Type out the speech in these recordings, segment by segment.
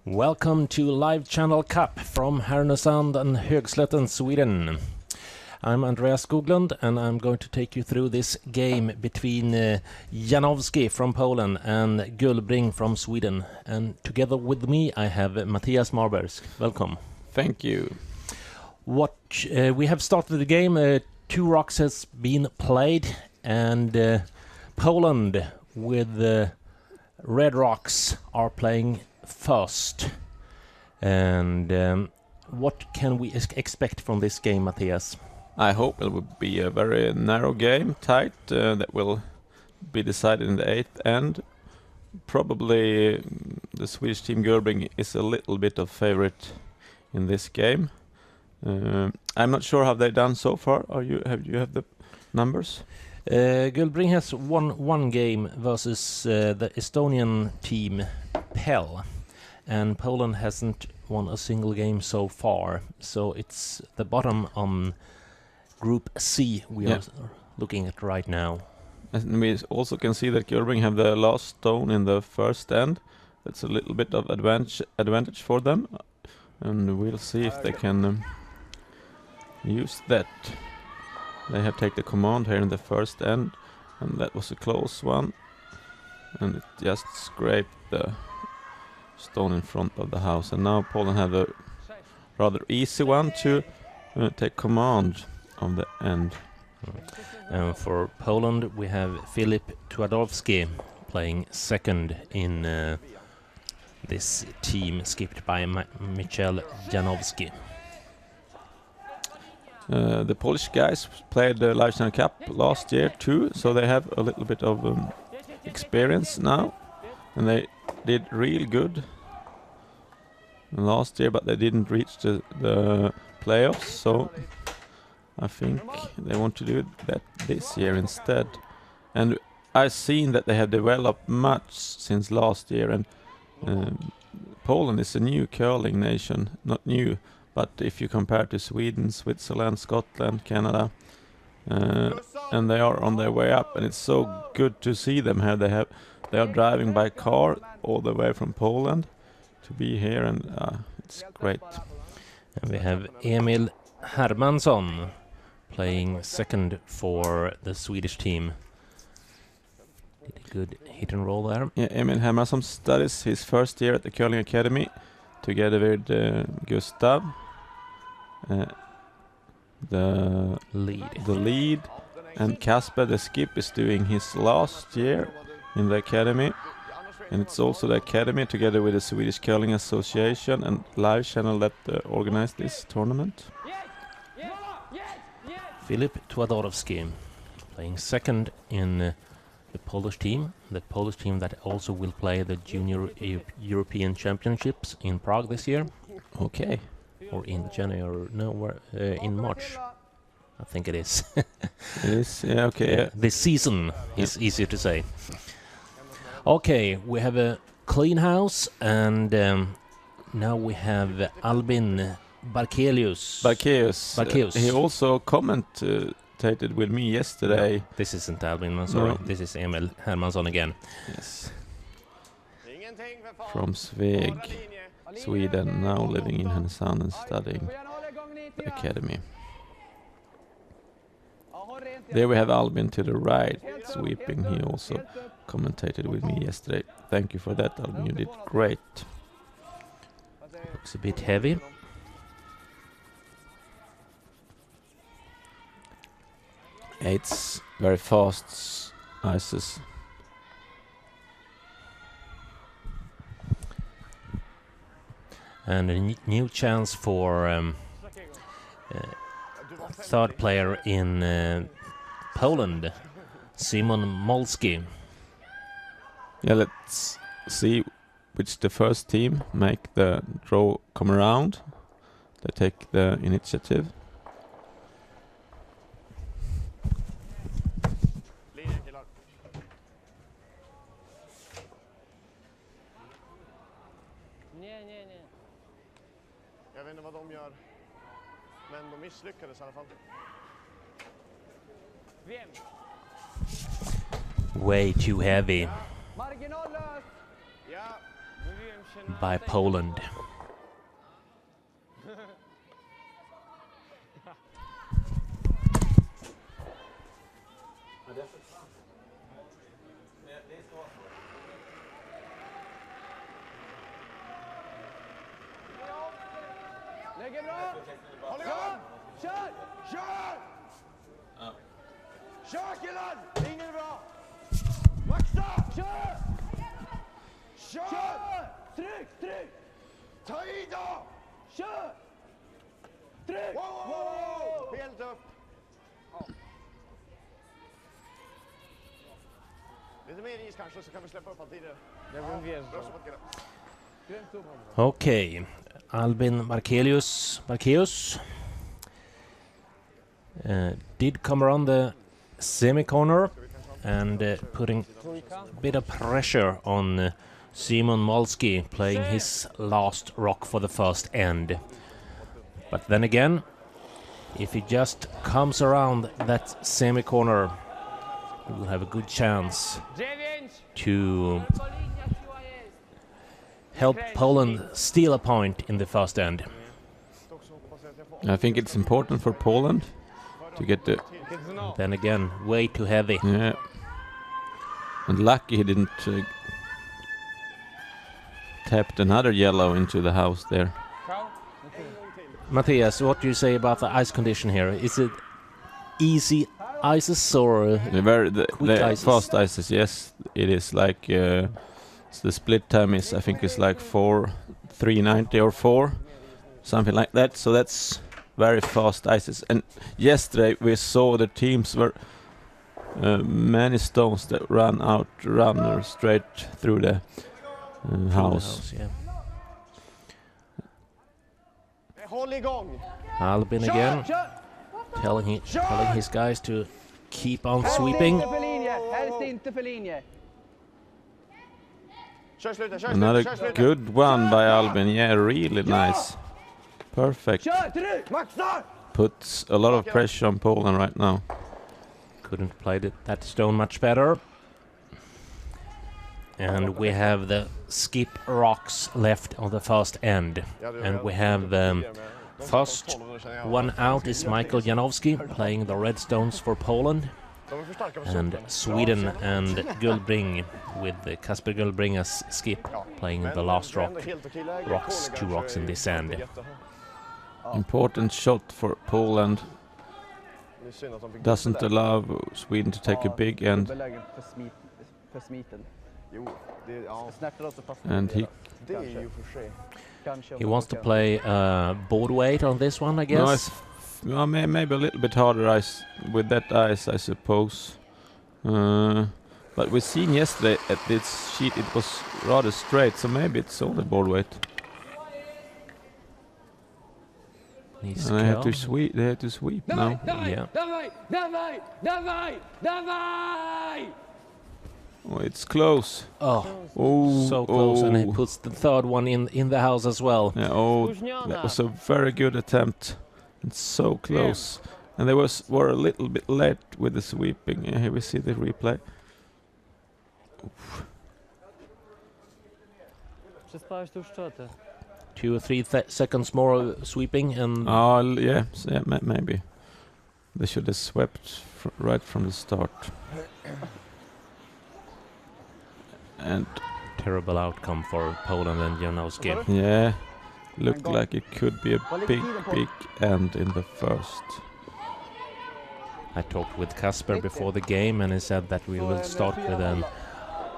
Welcome to Livechannel Cup from Härnösand and Högslätten, Sweden. I'm Andreas Skoglund and I'm going to take you through this game between Janowski from Poland and Gullbring from Sweden. And together with me I have Mattias Marberg. Welcome. Thank you. We have started the game. 2 rocks has been played and Poland with red rocks are playing first. And what can we expect from this game, Mattias? I hope it will be a very narrow game, tight, that will be decided in the 8th end. Probably the Swedish team Gullbring is a little bit of favorite in this game. I'm not sure how they've done so far. Have you have the numbers? Gullbring has won 1 game versus the Estonian team POL, and Poland hasn't won a single game so far. So it's the bottom on Group C we are looking at right now. And we also can see that Gullbring have the last stone in the first end. That's a little bit of advantage for them, and we'll see if they can use that. They have taken the command here in the first end, and that was a close one, and it just scraped the stone in front of the house. And now Poland have a rather easy one to take command of the end. For Poland we have Filip Twardowski playing second in this team, skipped by Michel Janowski. The Polish guys played the Livechannel Cup last year too, so they have a little bit of experience now, and they did real good last year, but they didn't reach the playoffs, so I think they want to do that this year instead. And I've seen that they have developed much since last year, and Poland is a new curling nation, not new, but if you compare to Sweden, Switzerland, Scotland, Canada, and they are on their way up, and it's so good to see them here. They are driving by car all the way from Poland to be here, and it's great. And we have Emil Hermansson playing second for the Swedish team. Did a good hit and roll there. Yeah, Emil Hermansson studies his first year at the Curling Academy together with Gustav, the lead, and Kasper, the skip, is doing his last year in the academy. And it's also the academy together with the Swedish Curling Association and Livechannel that organized this tournament. Filip Twardowski playing second in the Polish team that also will play the Junior European Championships in Prague this year. Okay. Or in January, in March, I think it is. It is, yeah, okay. Yeah. This season is easier to say. Okay, we have a clean house, and now we have Albin Barkeus. He also commentated with me yesterday. No, this isn't Albin, I'm sorry. No. This is Emil Hermansson again. Yes. From SWE, Sweden, now living in Härnösand and studying the academy. There we have Albin to the right, sweeping. He also commentated with me yesterday. Thank you for that, Albin. You did great. Looks a bit heavy. It's very fast ices. And a new chance for third player in Poland, Simon Molski. Yeah, let's see which the first team make the draw come around. They take the initiative. Jag vet inte vad de gör, men de misslyckades i alla fall. Way too heavy. Ja, men by Poland. Lägger bra! Håll igång! Kör! Kör! Kör killar! Ingen är bra! Maxa! Kör! Kör! Tryck, tryck! Ta i då! Kör! Tryck! Wow! Helt upp! Lite mer is kanske, så kan vi släppa upp allt tidigare. Okay, Albin Markelius did come around the semi-corner and putting a bit of pressure on Simon Molski, playing his last rock for the first end. But then again, if he just comes around that semi-corner, he will have a good chance to help Poland steal a point in the first end. I think it's important for Poland to get the... Then again, way too heavy. Yeah. And lucky he didn't tap another yellow into the house there. Matthias, what do you say about the ice condition here? Is it easy ices or The ices? fast ices, yes. It is like... the split time is, I think, is like 390 or 4, something like that. So that's very fast ices. And yesterday we saw the teams were many stones that run straight through the house. Yeah. Håll igång! Albin again, telling his guys to keep on sweeping. Another good one by Albin. Yeah, really nice. Perfect. Puts a lot of pressure on Poland right now. Couldn't play that stone much better. And we have the skip rocks left on the first end. And we have first one out is Michael Janowski, playing the red stones for Poland. And Sweden and Gullbring, with Kasper Gullbring as skip, playing the last rocks, 2 rocks in this end. Important shot for Poland. Doesn't allow Sweden to take a big end. And he wants to play board weight on this one, I guess. No, maybe a little bit harder ice with that ice, I suppose. But we seen yesterday at this sheet it was rather straight, so maybe it's only board weight. And they have to sweep. They have to sweep now. Yeah. Oh, it's close. Oh, Oh, so close, and he puts the third one in the house as well. Yeah, oh, that was a very good attempt. It's so close. And they were a little bit late with the sweeping. Yeah, here we see the replay. Oof. 2 or 3 seconds more sweeping, and Oh, yeah, maybe. They should have swept right from the start. And terrible outcome for Poland and Janowski. yeah, looked like it could be a big end in the first. I talked with Kasper before the game, and he said that we will start with an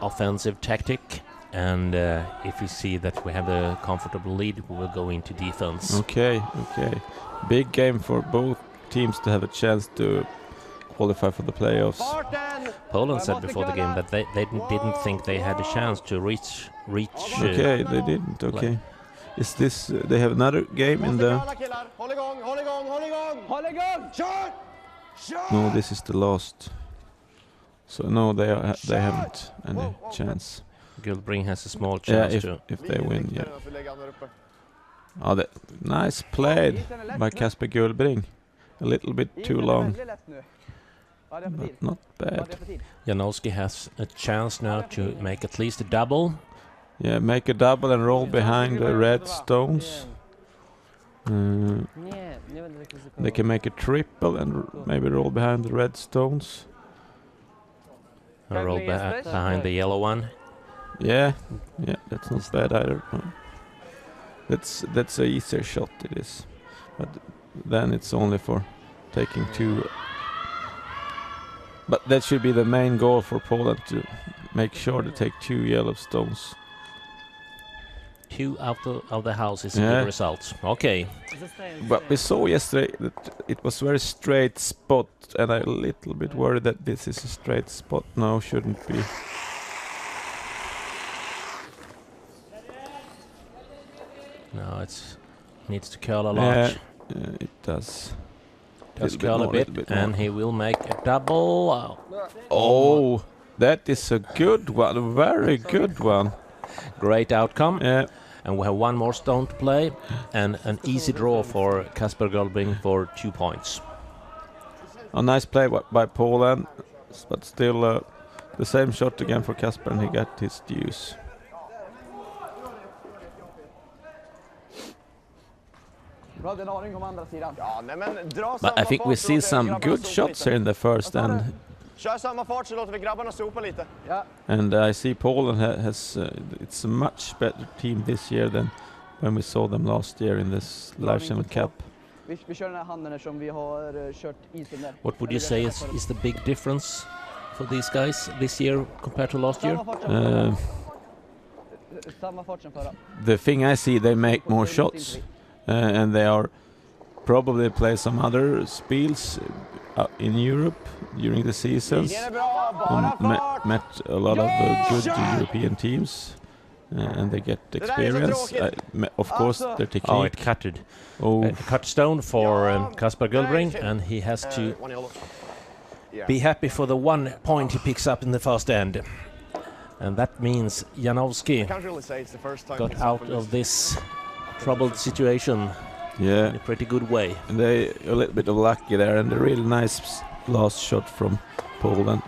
offensive tactic, and if we see that we have a comfortable lead, we will go into defense. Okay. Big game for both teams to have a chance to qualify for the playoffs. Poland said before the game that they didn't think they had a chance to reach. Okay, they didn't. Okay. Is this? They have another game in the? No, this is the last. So no, they haven't any chance. Gullbring has a small chance if they win. Yeah. Oh, nice played by Kasper Gullbring. A little bit too long, but not bad. Janowski has a chance now to make at least a double, Yeah, make a double and roll behind the red stones. They can make a triple and maybe roll behind the red stones. And roll behind the yellow one. Yeah, that's not bad either. That's a easier shot, it is. But then it's only for taking 2. But that should be the main goal for Poland, to make sure to take 2 yellow stones. 2 out of the house is a good result. Okay. But we saw yesterday that it was very straight spot, and I'm a little bit worried that this is a straight spot now, shouldn't be. No, it needs to curl a lot. Yeah, it does. Does curl a bit, and he will make a double. Oh, that is a good one, a very good one. Great outcome. Yeah. And we have 1 more stone to play, and an easy draw for Kasper Gullbring for 2 points. A nice play by Poland, but still the same shot again for Kasper, and he got his dues. But I think we see some good shots here in the first end. And I see Poland has it's a much better team this year than when we saw them last year in this Livechannel Cup. What would you say is the big difference for these guys this year compared to last year? The thing I see, they make more shots, and they are probably play some other spiels in Europe during the seasons. Met a lot of good European teams, and they get experience. Of course, their technique. Oh, it cutted. Oh, Cut stone for Kasper Gullbring, and he has to be happy for the 1 point he picks up in the first end. And that means Janowski got out of this troubled situation in a pretty good way. And they a little bit of lucky there, and a really nice last shot from Poland.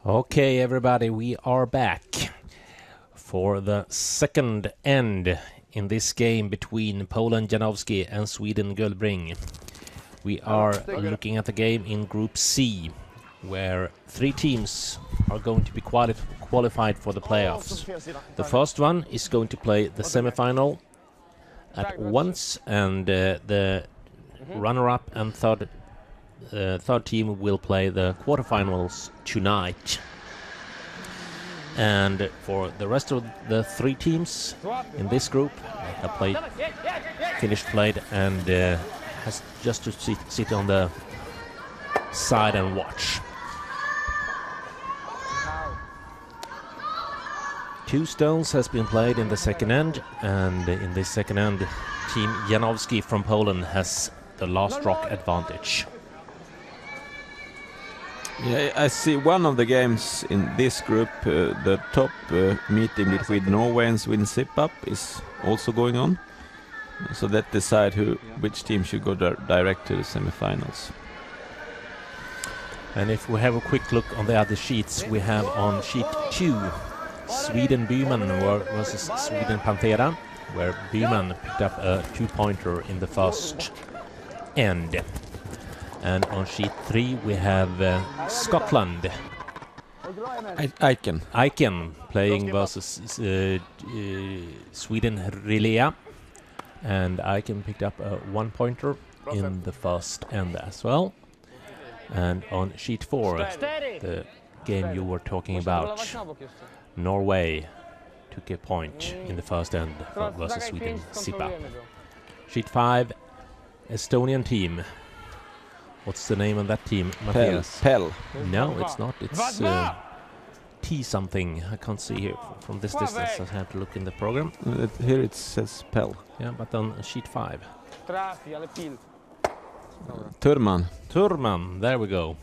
Okay, everybody, we are back for the second end in this game between Poland Janowski and Sweden Gullbring. We are looking at the game in Group C, where 3 teams are going to be qualified for the playoffs. The first one is going to play the semifinal at once, and the runner-up and third team will play the quarterfinals tonight. And for the rest of the 3 teams in this group, they have finished played, and has just to sit on the side and watch. 2 stones has been played in the second end, and in this second end, Team Janowski from Poland has the last rock advantage. Yeah, I see one of the games in this group, the top meeting between Norway and Sweden Zip-Up is also going on. So that decide which team should go direct to the semifinals. And if we have a quick look on the other sheets, we have on sheet 2, Sweden Byman versus Sweden Panthera, where Byman picked up a 2-pointer in the first end. And on sheet 3 we have Scotland. Aiken playing versus Sweden Rilea. And Aiken picked up a 1-pointer in the first end as well. And on sheet 4, the game you were talking about, Norway took a point in the first end versus Sweden, Sipa. Sheet 5, Estonian team. What's the name of that team, Matthias? PEL. No, it's not. It's T something. I can't see here from this distance. I have to look in the program. Here it says PEL. Yeah, but on sheet 5. Turman. Turman, there we go.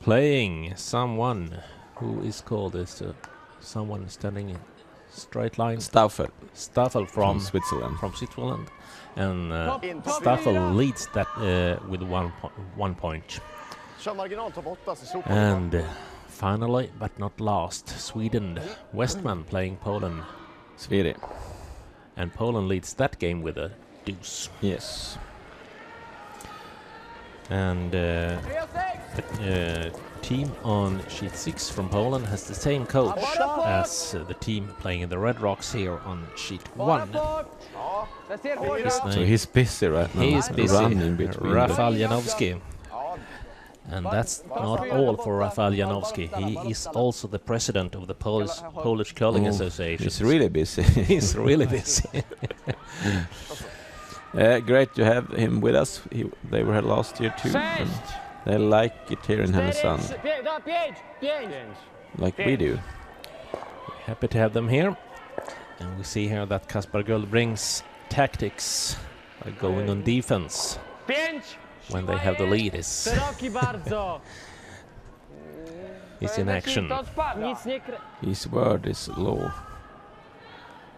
Playing someone who is called as someone standing in straight line. Stauffer. Staffel from Switzerland. From Switzerland. And Staffel leads that with 1 point. And finally, but not last, Sweden. Westman playing Poland. Sweden. And Poland leads that game with a deuce. Yes. And the team on sheet 6 from Poland has the same coach as the team playing in the Red Rocks here on sheet 1. So he's busy right now. He is busy, Running between Rafael Janowski. And that's not all for Rafael Janowski. He is also the president of the Polish Curling Association. He's really busy. He's really busy. Great to have him with us. They were here last year too. And they like it here in Härnösand. Like we do. Happy to have them here. And we see here that Kasper Gullbring's tactics are going on defense when they have the lead is in action. His word is law.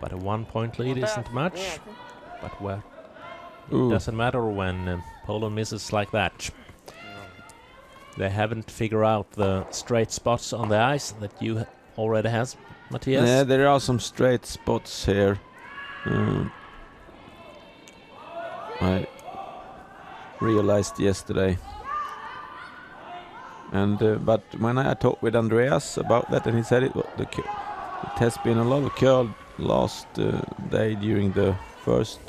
But a 1 point lead isn't much. But well, it doesn't matter when Poland misses like that. They haven't figured out the straight spots on the ice that you already has, Matthias. Yeah, there are some straight spots here. I realized yesterday. And but when I talked with Andreas about that, and he said it has been a lot of curl last day during the first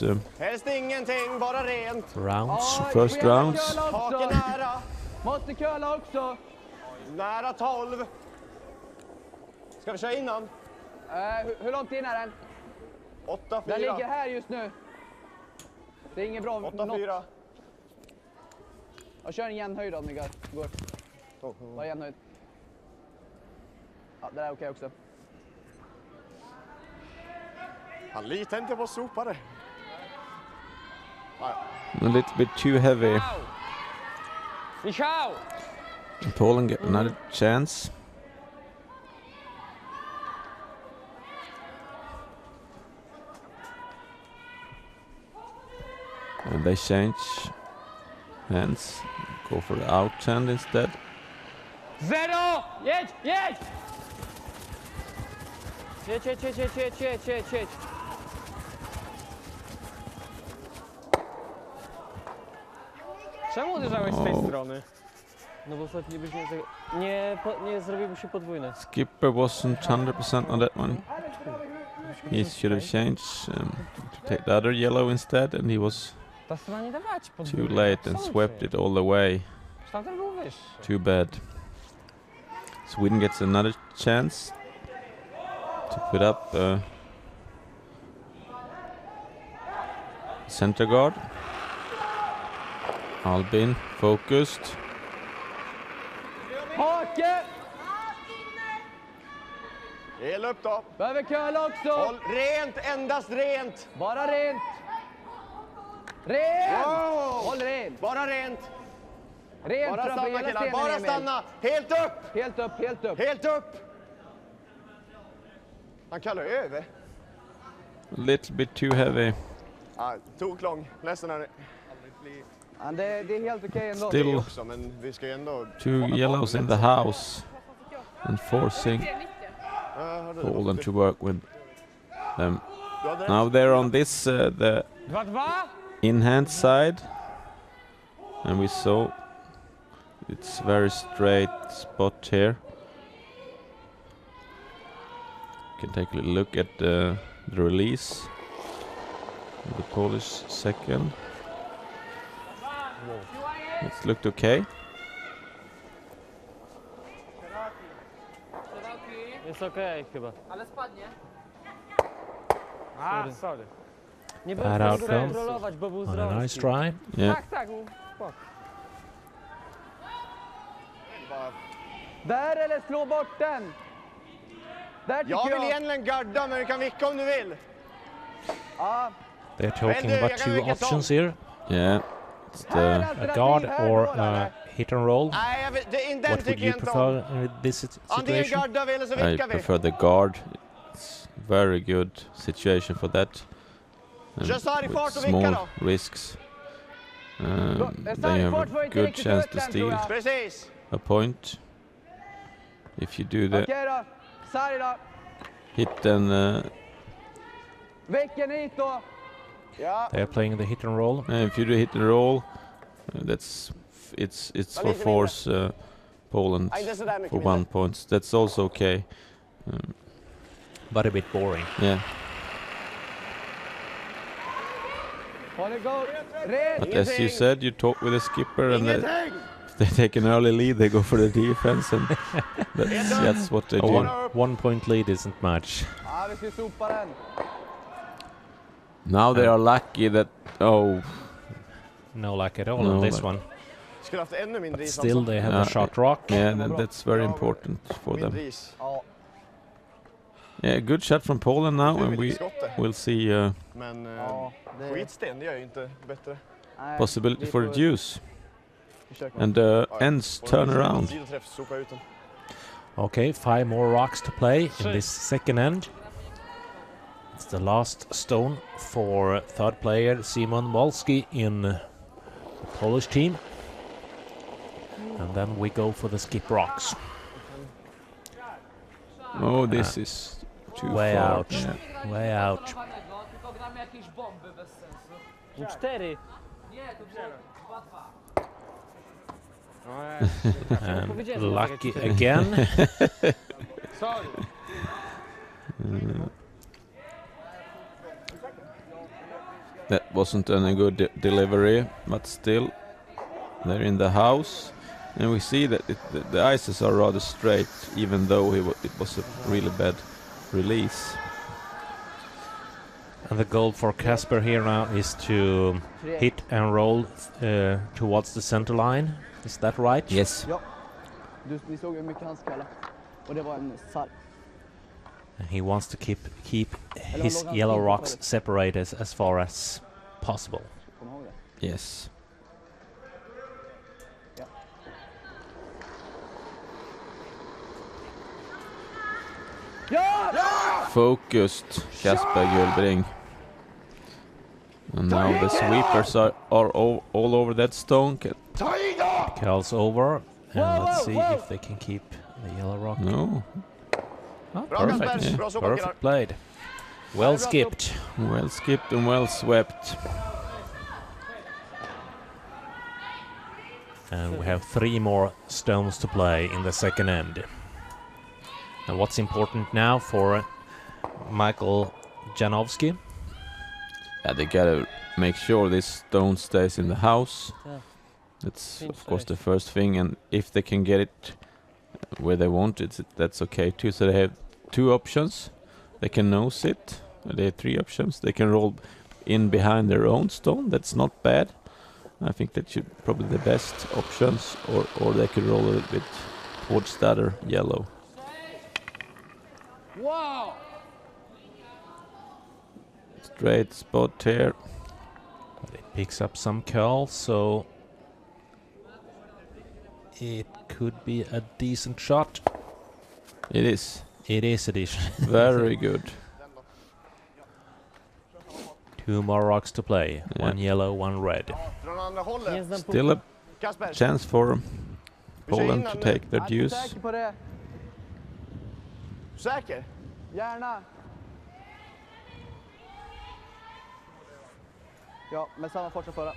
rounds. First rounds. Måste curla också. Nära 12. Ska vi köra innan? Hur långt in är den? 8-4. Den ligger här just nu. Det är inget bra. 8-4. Jag kör en jämn höjd om det går. Bara jämn höjd. Ja, det är okej också. Han litar inte på sopare. A little bit too heavy. Poland get another chance. And they change hands. Go for the out hand instead. Zero! Jedź! Jedź! Jedź. Czemu uderzałeś z tej strony? No bo wtedy byś nie zrobił się podwójne. Skipper wasn't 100% on that one. He should have changed to take the other yellow instead, and he was Ta strona nie dawać too podwójne. late and swept it all the way. Tamten był wyższy. Too bad. Sweden gets another chance to put up center guard. Albin focused. Hake! Hela upp då. Behöver curla också. Håll rent, endast rent. Bara rent. Rent! Wow. Håll rent. Bara rent. Rent Bara framför stanna hela killar, stenen, bara Emil. stanna. Helt upp. Helt upp, helt upp. Helt upp. Han kallar över. A little bit too heavy. Ja, tok lång. Ledsen är det. Ja, det är helt okej ändå. Still Det också, men vi ska ju ändå... two yellows in the house and forcing Poland to work with them. Now they're on this the in-hand side, and we saw it's very straight spot here. You can take a little look at the release of the Polish second. It looked okay. Jest okej chyba. Ale spadnie. Sorry. Nie Bad będę outcome. kontrolować, bo był On a zrobił. nice try. Yeah. Tak, spoko. Där eller slå bort den! Där Jag tycker vill jag. egentligen garda, men du kan vicka om du vill. Ja, They're talking Well, about jag kan two vilka options som. here. Yeah. It's här är the A alternativ guard här or då, a eller? hit and roll. Nej, den What would tycker you jag inte om. prefer in this Antingen situation? gardar vi eller så I vickar vi. prefer the guard. It's very good situation for that. Kör sarg with fart och vicka small då. risks. Then you sarg have fart a får inte good riktigt chance ut to den, tror steal jag. Precis. a point. If you do the Okej då, sarg då. hit and Väcken hit då. Ja. They're playing the hit and roll. if you do hit and roll, it's for lite force Poland Nej, inte sådär mycket for mindre. 1 points. That's also okay. But a bit boring. Yeah, Har ni gått? Red! but as you said, you talk with the skipper, and Ingenting! if they take an early lead, they go for the defense, and that's what they A do. one point lead isn't much. Ja, vi ska sopa den. Now they are lucky that No luck at all No on this luck. one. Skulle haft ännu mindre But is still they have Yeah. a shot rock. yeah, that's very important for them. Mindre is. Ja, Yeah, good shot from Poland now, and we skottet. will see Men ja. Det skitsten, det gör ju inte bättre. nej, possibility vi for får a deuce, försöka. and ends turn around. Sidoträff, sopa ut den. Okay, 5 more rocks to play in this second end. It's the last stone for third player Simon Wolski in the Polish team. And then we go for the skip rocks. Oh, this is too Way far. out. Yeah. Way out. Tylko gramy jakieś bomby bez sensu. 4. Nie, to było 2-2. And Powiedziałem, że tak lucky jak again. Sorry. That wasn't any good delivery, but still, they're in the house, and we see that the ices are rather straight, even though it was a really bad release. And the goal for Casper here now is to hit and roll towards the center line. Is that right? Yes. Ja. Ni såg hur mycket han skallade. Och det var en sarg. And he wants to keep his yellow rocks separated as far as possible. Kom ihåg det. Yes. Ja! Focused, Kasper Gullbring. And now the sweepers are all over that stone. Ta i då! Curls over, and Whoa, let's whoa, see whoa. if they can keep the yellow rock. No, Oh, Bra perfect. Kasper, yeah. bra sopa killar. Perfect played. Well skipped. well skipped and well swept. And we have 3 more stones to play in the second end. And what's important now for Michael Janowski? Yeah, they gotta make sure this stone stays in the house. Yeah. That's Seems of course nice. the first thing, and if they can get it where they want it, that's okay too. So they have 2 options. They can nose it. They have 3 options. They can roll in behind their own stone. That's not bad. I think that should probably the best options, or they could roll a little bit towards the other yellow. Wow! Straight spot here. But it picks up some curl, so it could be a decent shot. It is It is a decent. very good. 2 more rocks to play. Yeah. 1 yellow, 1 red. Från andra Nie hållet. znam Still a Kasper, chance for Poland to innan take their Är du deuce. säker på det? säker? Gärna. Ja, med samma fart som förra.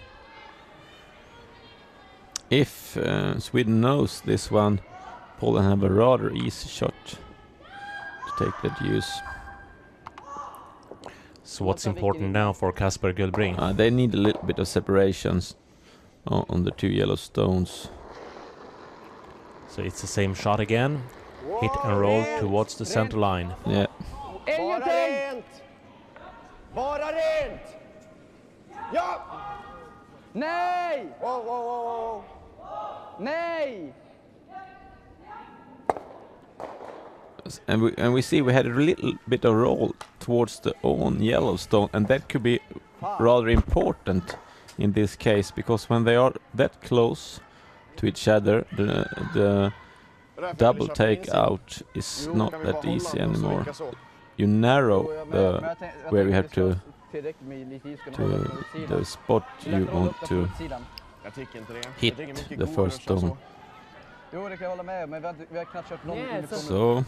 If Sweden knows this one, Poland have a rather easy shot to take the deuce. So what's important now for Kasper Gullbring? They need a little bit of separations on the 2 yellow stones. So it's the same shot again. hit and roll towards the center line. Yeah. Bara Ingenting! rent! Bara rent! Ja! Nej! Wow, wow, wow, wow. Nej! And we see we had a little bit of roll towards the own Yellowstone, and that could be rather important in this case, because when they are that close to each other, the double take out is not that easy anymore. You narrow where you have to the spot you want to hit the first stone. Jo, det kan jag hålla med om, men vi har knappt kört någon Yeah, inifrån. So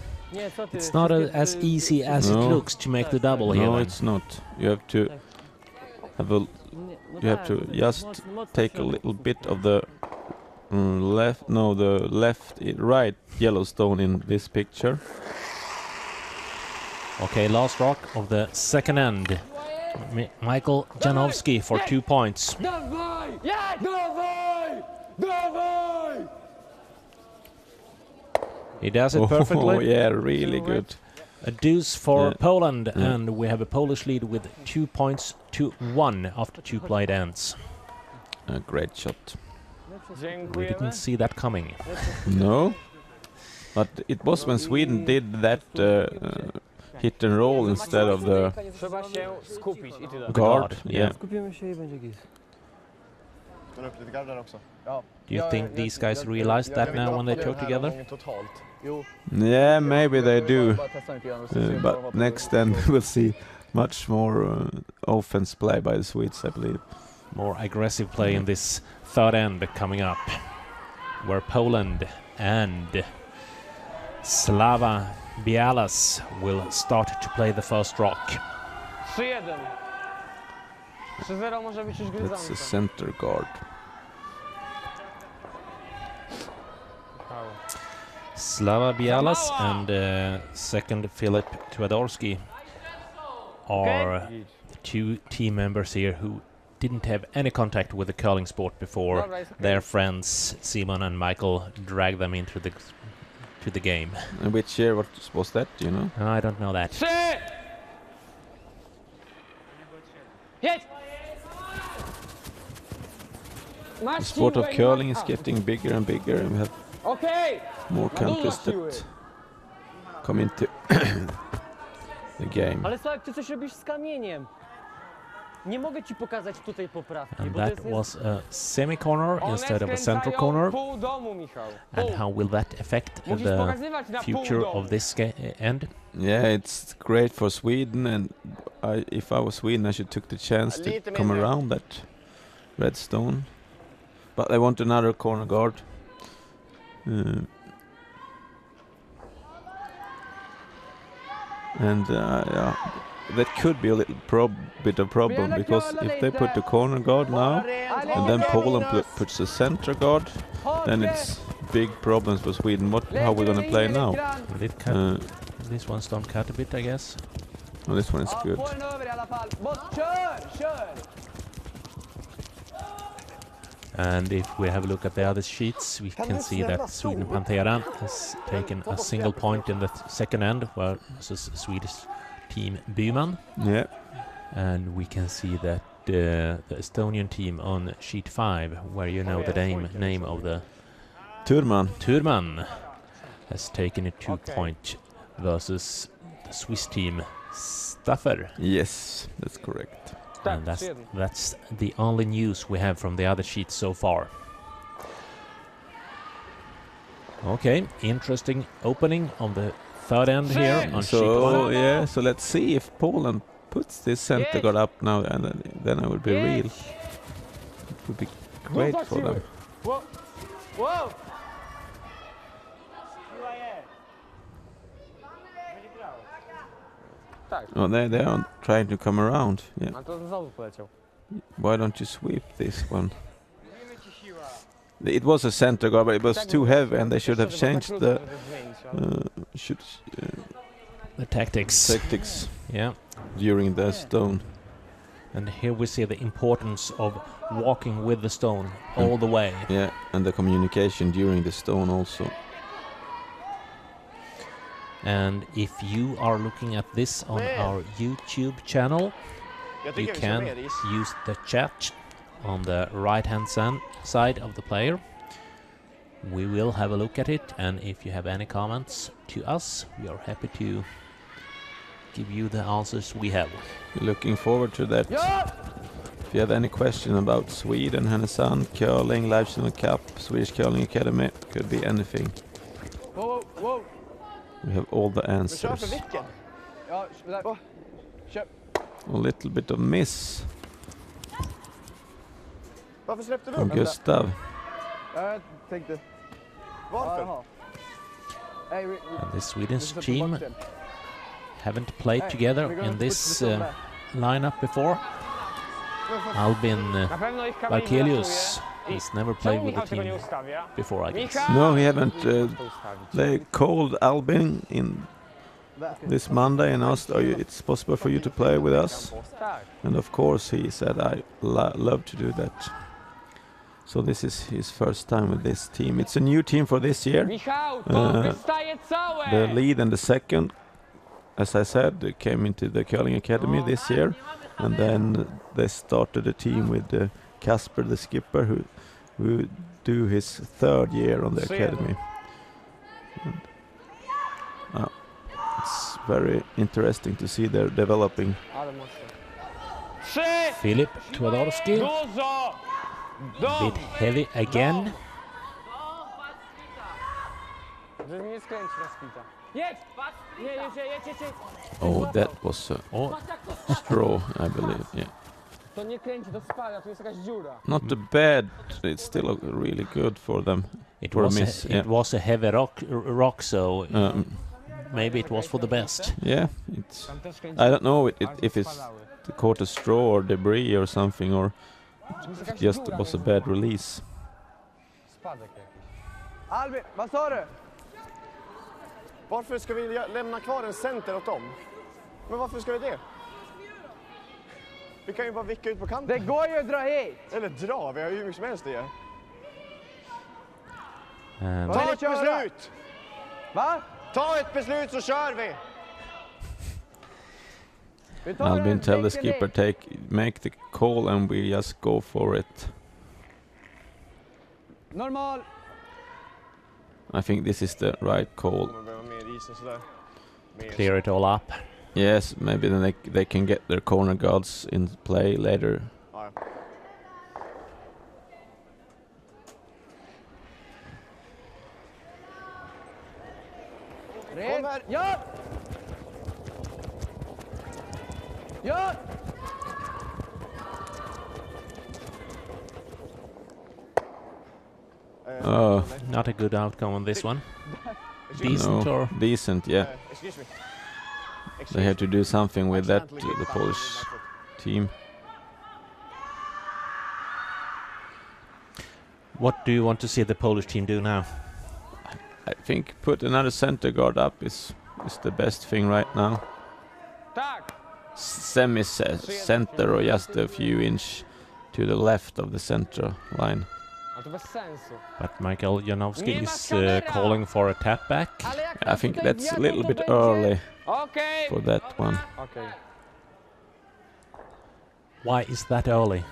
It's not as easy as No. it looks to make the double here. no, then. it's not. You have to have a. You have to just take a little bit of the left. No, the right Yellowstone in this picture. Okay, last rock of the second end. Michael Janowski for 2 points. Dawaj! Yes! Dawaj! Dawaj! He does it perfectly. Oh yeah, really good. A deuce for Yeah. Poland, Yeah. and we have a Polish lead with 2 points to 1 after 2 played ends. A great shot. We Dziękujemy. didn't see that coming. No, but it was when Sweden did that hit and roll instead of the Trzeba się skupić i tyle. guard. Yeah. Skupimy się i będzie git. Den upp lite garv där också. Ja. Do you think these guys realized that now when they talk together? Totalt. Jo. Yeah, maybe they do. Bara testa lite grann och så ser vi vad de har But på next gång. then we'll see much more offense play by the Swedes, I believe. More aggressive play in this third end coming up, where Poland and Slava Bialas will start to play the first rock. 3-1. 3-0 może być już That's a gryzące. center guard. Slava Bialas and second Filip Twadorski are the two team members here who didn't have any contact with the curling sport before. Dobra, jest okej. Their friends Simon and Michael dragged them into the game. And which year was that, do you know? I don't know that. 3! Jedź! The sport of curling is getting bigger and bigger, and we have Okej! more countries that come into the game. Ale Sławek, ty coś robisz z kamieniem. Nie mogę ci pokazać tutaj poprawki, And bo to that jest... was a semi-corner One instead of a skręcają central corner. pół domu, Michał. And Pół. how will that affect Musisz the pokazywać na pół future domu. of this end? Yeah, it's great for Sweden, and if I was Sweden, I should took the chance to Lite come mindre. around that red stone. But I want another corner guard. Yeah, that could be a little bit of problem, because if they put the corner guard now, and then Poland puts the center guard, then it's big problems for Sweden. How we're gonna play now? Will it cut? This one's don't cut a bit, I guess. Well, this one is Ja, good. få den över i alla fall. Bort, kör, kör! And if we have a look at the other sheets, we can see that Sweden Pantera has taken a single point in the second end, versus Swedish team Byman. Yeah. And we can see that the Estonian team on sheet 5, where you know the name of the Turman, has taken a 2-point versus the Swiss team Staffer. Yes, that's correct. And that's the only news we have from the other sheets so far. Okay, interesting opening on the third end here on sheet 1. Yeah, so let's see if Poland puts this center guard up now, and then I will be real. It would be great for them. Whoa! Whoa! Tak, Oh, they are trying to come around. Yeah. a to znowu poleciał. Why don't you sweep this one? It was a center guard, but it was too heavy, and they should have changed the The tactics. tactics Yeah. during the stone. And here we see the importance of walking with the stone all the way. Yeah, and the communication during the stone also. And if you are looking at this on our YouTube channel, Jag you tycker vi kör can mer is. use the chat on the right hand side of the player. We will have a look at it, and if you have any comments to us, we are happy to give you the answers we have. Looking forward to that. Ja! If you have any question about Sweden, Härnösand, curling, Livechannel Cup, Swedish Curling Academy, could be anything. Wow, wow. We have all the Men kör för answers. vilken? Ja, där. Kör. A little bit of miss Varför släppte du from upp? Gustav. Jag tänkte... Varför? Jaha. Nej, And the Swedish team haven't played together in this lineup before. Albin Na pewno ich kamień Valkelius brakuje. has never Czemu played with Michał the tego nie team ustawia? before, I guess. Michał! No, he haven't. To ustawić. They called Albin in this Monday and asked, it's possible for you to play with us? Tak. And of course he said, I love to do that. So this is his first time with this team. It's a new team for this year. Michał, to wystaje całe! The lead and the second, as I said, they came into the Curling Academy this year. And then they started a team with Casper, the skipper, who do his third year on the academy. And, it's very interesting to see they're developing. Ale mocno. 3! Filip Twardowski, Dużo! bit heavy again. Że mnie skręci na spita. Jedź! Nie, jedź. Oh, that was a Oh, straw, I believe. Yeah, To nie kręci, to spada, tu jest jakaś dziura. not too bad. It's still really good for them. it For a was miss, it yeah. was a heavy rock, so maybe it was for the best. Yeah, it's. Tam też kręci. I don't know if it's Spadały. caught a straw or debris or something, or Tu jest jakaś just dziura was a między bad nimi. release. Spadek jakiś. Albin, vad sa du? Varför ska vi lämna kvar en center åt dem? Men varför ska vi det? Vi kan ju bara vicka ut på Det kanten. går ju att dra hit! Eller dra, vi har ju hur mycket som helst att göra. And Ta Vill ett ni köra? beslut! Va? Ta ett beslut så kör vi! Vi tar Albin en tell the vecka skipper dit. make the call and we just go for it. Normal. I think this is the right call. Kommer behöva mer is och sådär. Mer clear it all up. Yes, maybe then they can get their corner guards in play later. Ja, ja. Kommer. Ja! Ja! Not a good outcome on this one. Decent No, or decent, yeah. Excuse me. They have to do something with that, Accidentally the hit Polish the foot. team. what do you want to see the Polish team do now? I think put another center guard up is the best thing right now. Tak! Center or just a few inch to the left of the center line. A to bez sensu. But Michael Janowski Nie ma is kamera! calling for a tap back. Ale jak I nam think tutaj that's a wjadą, little to bit będzie- early Okej! for that one. Okej. Why is that early?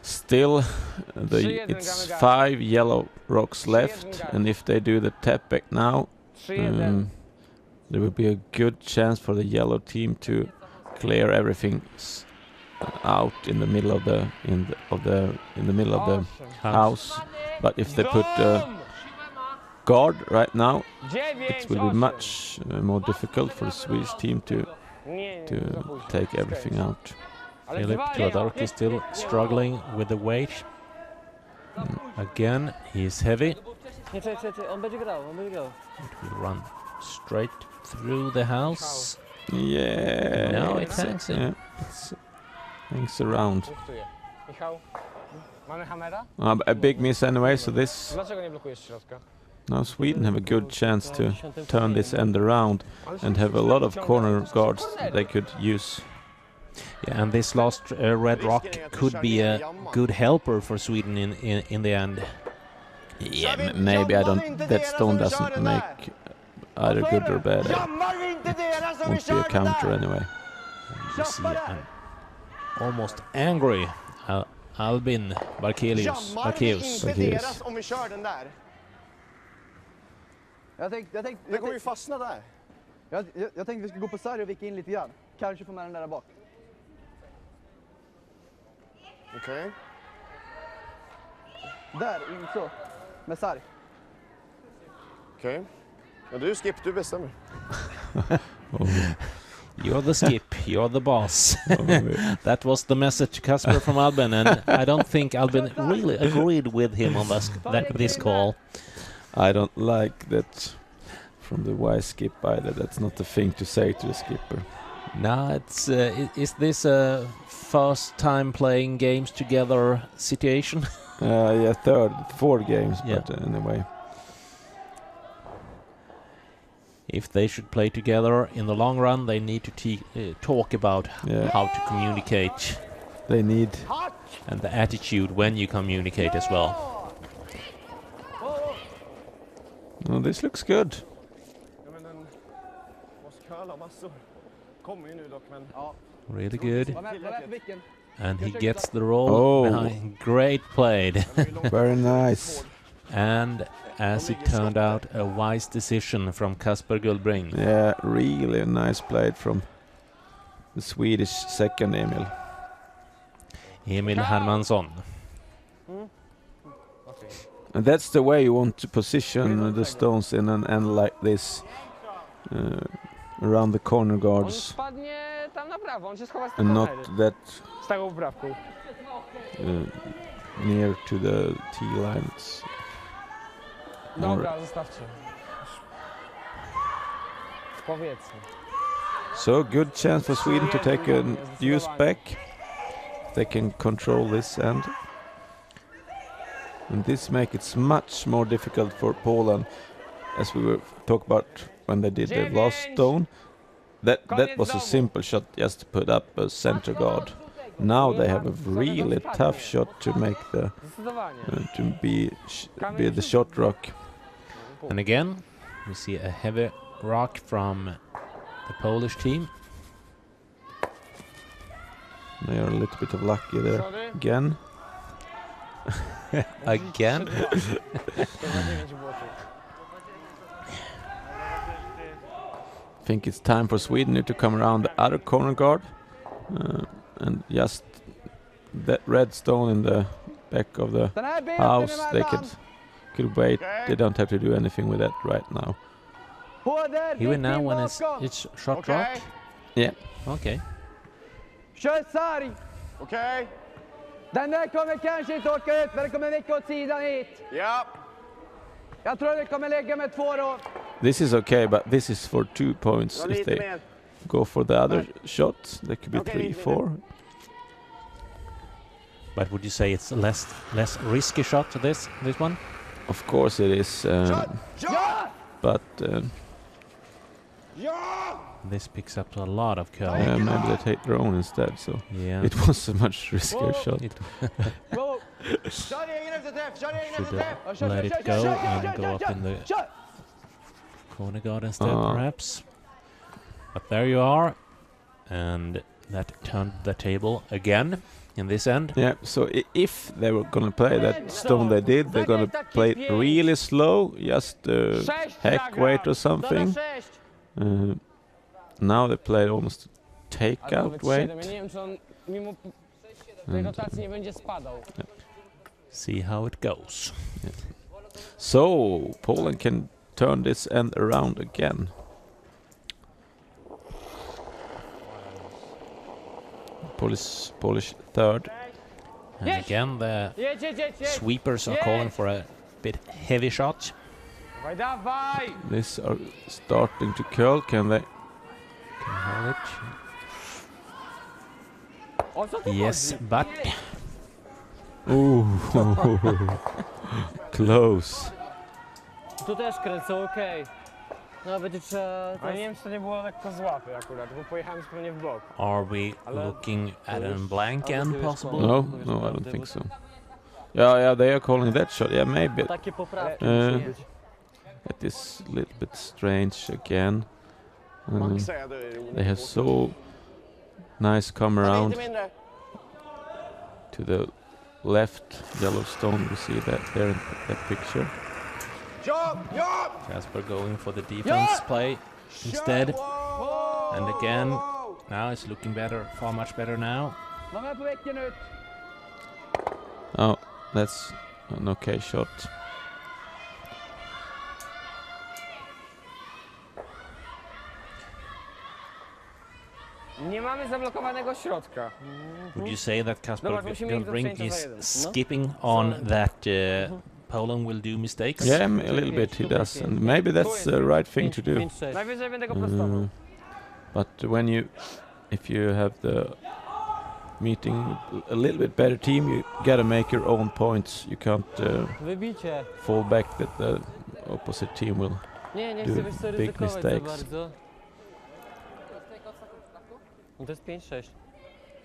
Still, 3-1 it's gramy 5 yellow rocks 3-1 left, gramy. and if they do the tap back now, 3-1. there will be a good chance for the yellow team to clear everything out in the middle of the middle of the 8. house. But if they put a Dom! guard right now, 9, it will be 8. much more difficult for the Swedish team to Nie, to za późno. take everything out. Ale Philip dwa, Twardowski nie, still nie, struggling with the weight. Again, he's heavy. Nie, czekaj, on będzie grał. It will run straight through the house. Yeah. No, it hangs in. Yeah, it hangs around. Punktuje. Michał, mamy hamera? A big miss anyway, so this Dlaczego nie blokujesz środka? now Sweden have a good chance to turn this end around and have a lot of corner guards they could use. Yeah, and this last red rock could be a good helper for Sweden in the end. Yeah, maybe I don't. That stone doesn't make either good or bad. Jammar vi inte deras om vi Won't be kör a den counter där! anyway. You see almost angry Albin Barkelius. Jammar vi inte deras om vi kör den där. Jag kommer ju fastna där. tänkte vi skulle gå på sarg och vika in lite grann. Kanske få med den där bak. Okej. Där, in så. Med sarg. Okej. Ja, du Skip, du bestämmer. You're the skip, you're the boss. That was the message to Kasper from Albin, and I don't think Albin really agreed with him on this call. I don't like that from the Y skip either. That's not the thing to say to the skipper. Now, is this a first time playing games together situation? Yeah, 4 games, Yeah. but anyway. If they should play together in the long run, they need to talk about how to communicate They need... and the attitude when you communicate as well. No, this looks good. Ja, men den måste curla massor. Kommer ju nu dock, men... Really good. Var med på vicken. And he gets the roll Oh. behind. Great played. Very nice. And as it turned out, a wise decision from Kasper Gullbring. Yeah, really nice played from the Swedish second Emil. Emil Hermansson. And that's the way you want to position the stones in an end like this. Around the corner On guards. spadnie tam na prawo, on się schowa z And tego not that z taką poprawką. near to the tee lines. Dobra, zostawcie. Powiedzmy. So good chance for Sweden to take a deuce back. They can control this end. And this makes it much more difficult for Poland, as we were talking about when they did the last stone. That was a simple shot just to put up a center guard. Now they have a really tough shot to make the Zdecydowanie. to be the shot rock. And again, we see a heavy rock from the Polish team. They are a little bit of lucky there again. Again? I think it's time for Sweden to come around the other corner guard, and just that red stone in the back of the Den här benen house. They emellan. could wait. They don't have to do anything with that right now. På där, Here vick now in when bakom. it's shot Okej. rock. Yeah. Okay. Kör sarg. Okej. Den där kommer kanske inte åka ut, men den kommer vicka åt sidan hit. Ja. Jag tror det kommer lägga med 2 då. This is okay, but this is for 2 points. Ja, If lite they mer. go for the other shot, they could be Okay, 3, lite 4. But would you say it's less risky shot to this one? Of course it is, Ja! but Ja! This picks up a lot of curl. maybe they take their own instead. So Yeah. it was a much riskier shot. It Wow. Kör egen efterträff! Kör egen should efterträff! let it go and go up in the Kör! corner guard instead, perhaps. But there you are, and that turned the table again in this end. Yeah, so if they were gonna play that stone they did, they're gonna play it really slow, just hack weight or something. Now they played almost take out weight. Ja nie wiem, czy on mimo tej rotacji nie będzie spadał. See how it goes. So Poland can turn this end around again. Polish third. And again, the Jedź, jedź, jedź, jedź! sweepers are calling for a bit heavy shot. Dawaj, dawaj! These are starting to curl. Can they? Can hold it. O co tu Yes, chodzi? but Ooh, close. Tu też kręcą, okej. No będzie trzeba... Ale nie wiem, czy to nie było lekko z łapy akurat, bo pojechałem zupełnie w bok. are we looking at a blank end possible? No, I don't think so. Yeah, they are calling that shot. Yeah, maybe. Takie poprawki Uh, musi być. It is little bit strange again. Max säger det är They have so nice come around lite mindre. to the left Yellowstone. We see that there in that picture. Jobb! Jobb! Casper going for the defense play instead. Wow! And again, now it's looking better, far much better now. Var med på väcken ut. Oh, that's an okay shot. Nie mamy zablokowanego środka. Would you say that Casper Dobra, musimy ich Gullbring dotrzeć is za jeden. skipping on that Poland will do mistakes? Yeah, a little bit he does, and maybe that's the right thing to do. 5-6. Najwyżej będę go prostował. But if you have the meeting with a little bit better team, you gotta make your own points. You can't Wybicie. fall back that the opposite team will. Nie Do chcę wiesz co big ryzykować za mistakes. bardzo. No to jest 5-6.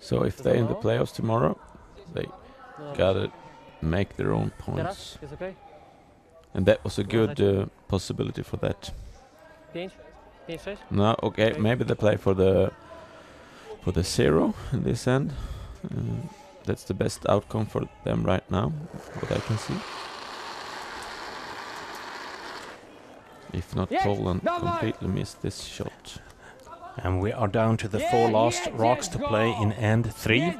So if they're in the playoffs tomorrow, they No, gotta make their own points. teraz jest okej? And that was a good possibility for that. 5? 5-6? No, okay, maybe they play for the zero in this end. That's the best outcome for them right now, what I can see. If not, Poland completely missed this shot. And we are down to the 4 last rocks to play in end 3,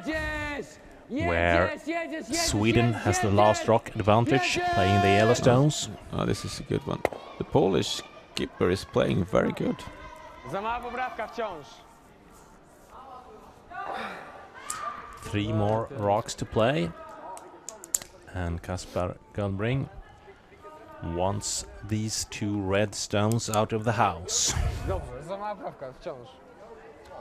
where Sweden has the last rock advantage, playing the Yellowstones. Oh, this is a good one. The Polish keeper is playing very good. Za mała poprawka wciąż. 3 more rocks to play, and Casper Gullbring wants these 2 red stones out of the house. Dobrze, za mała poprawka wciąż.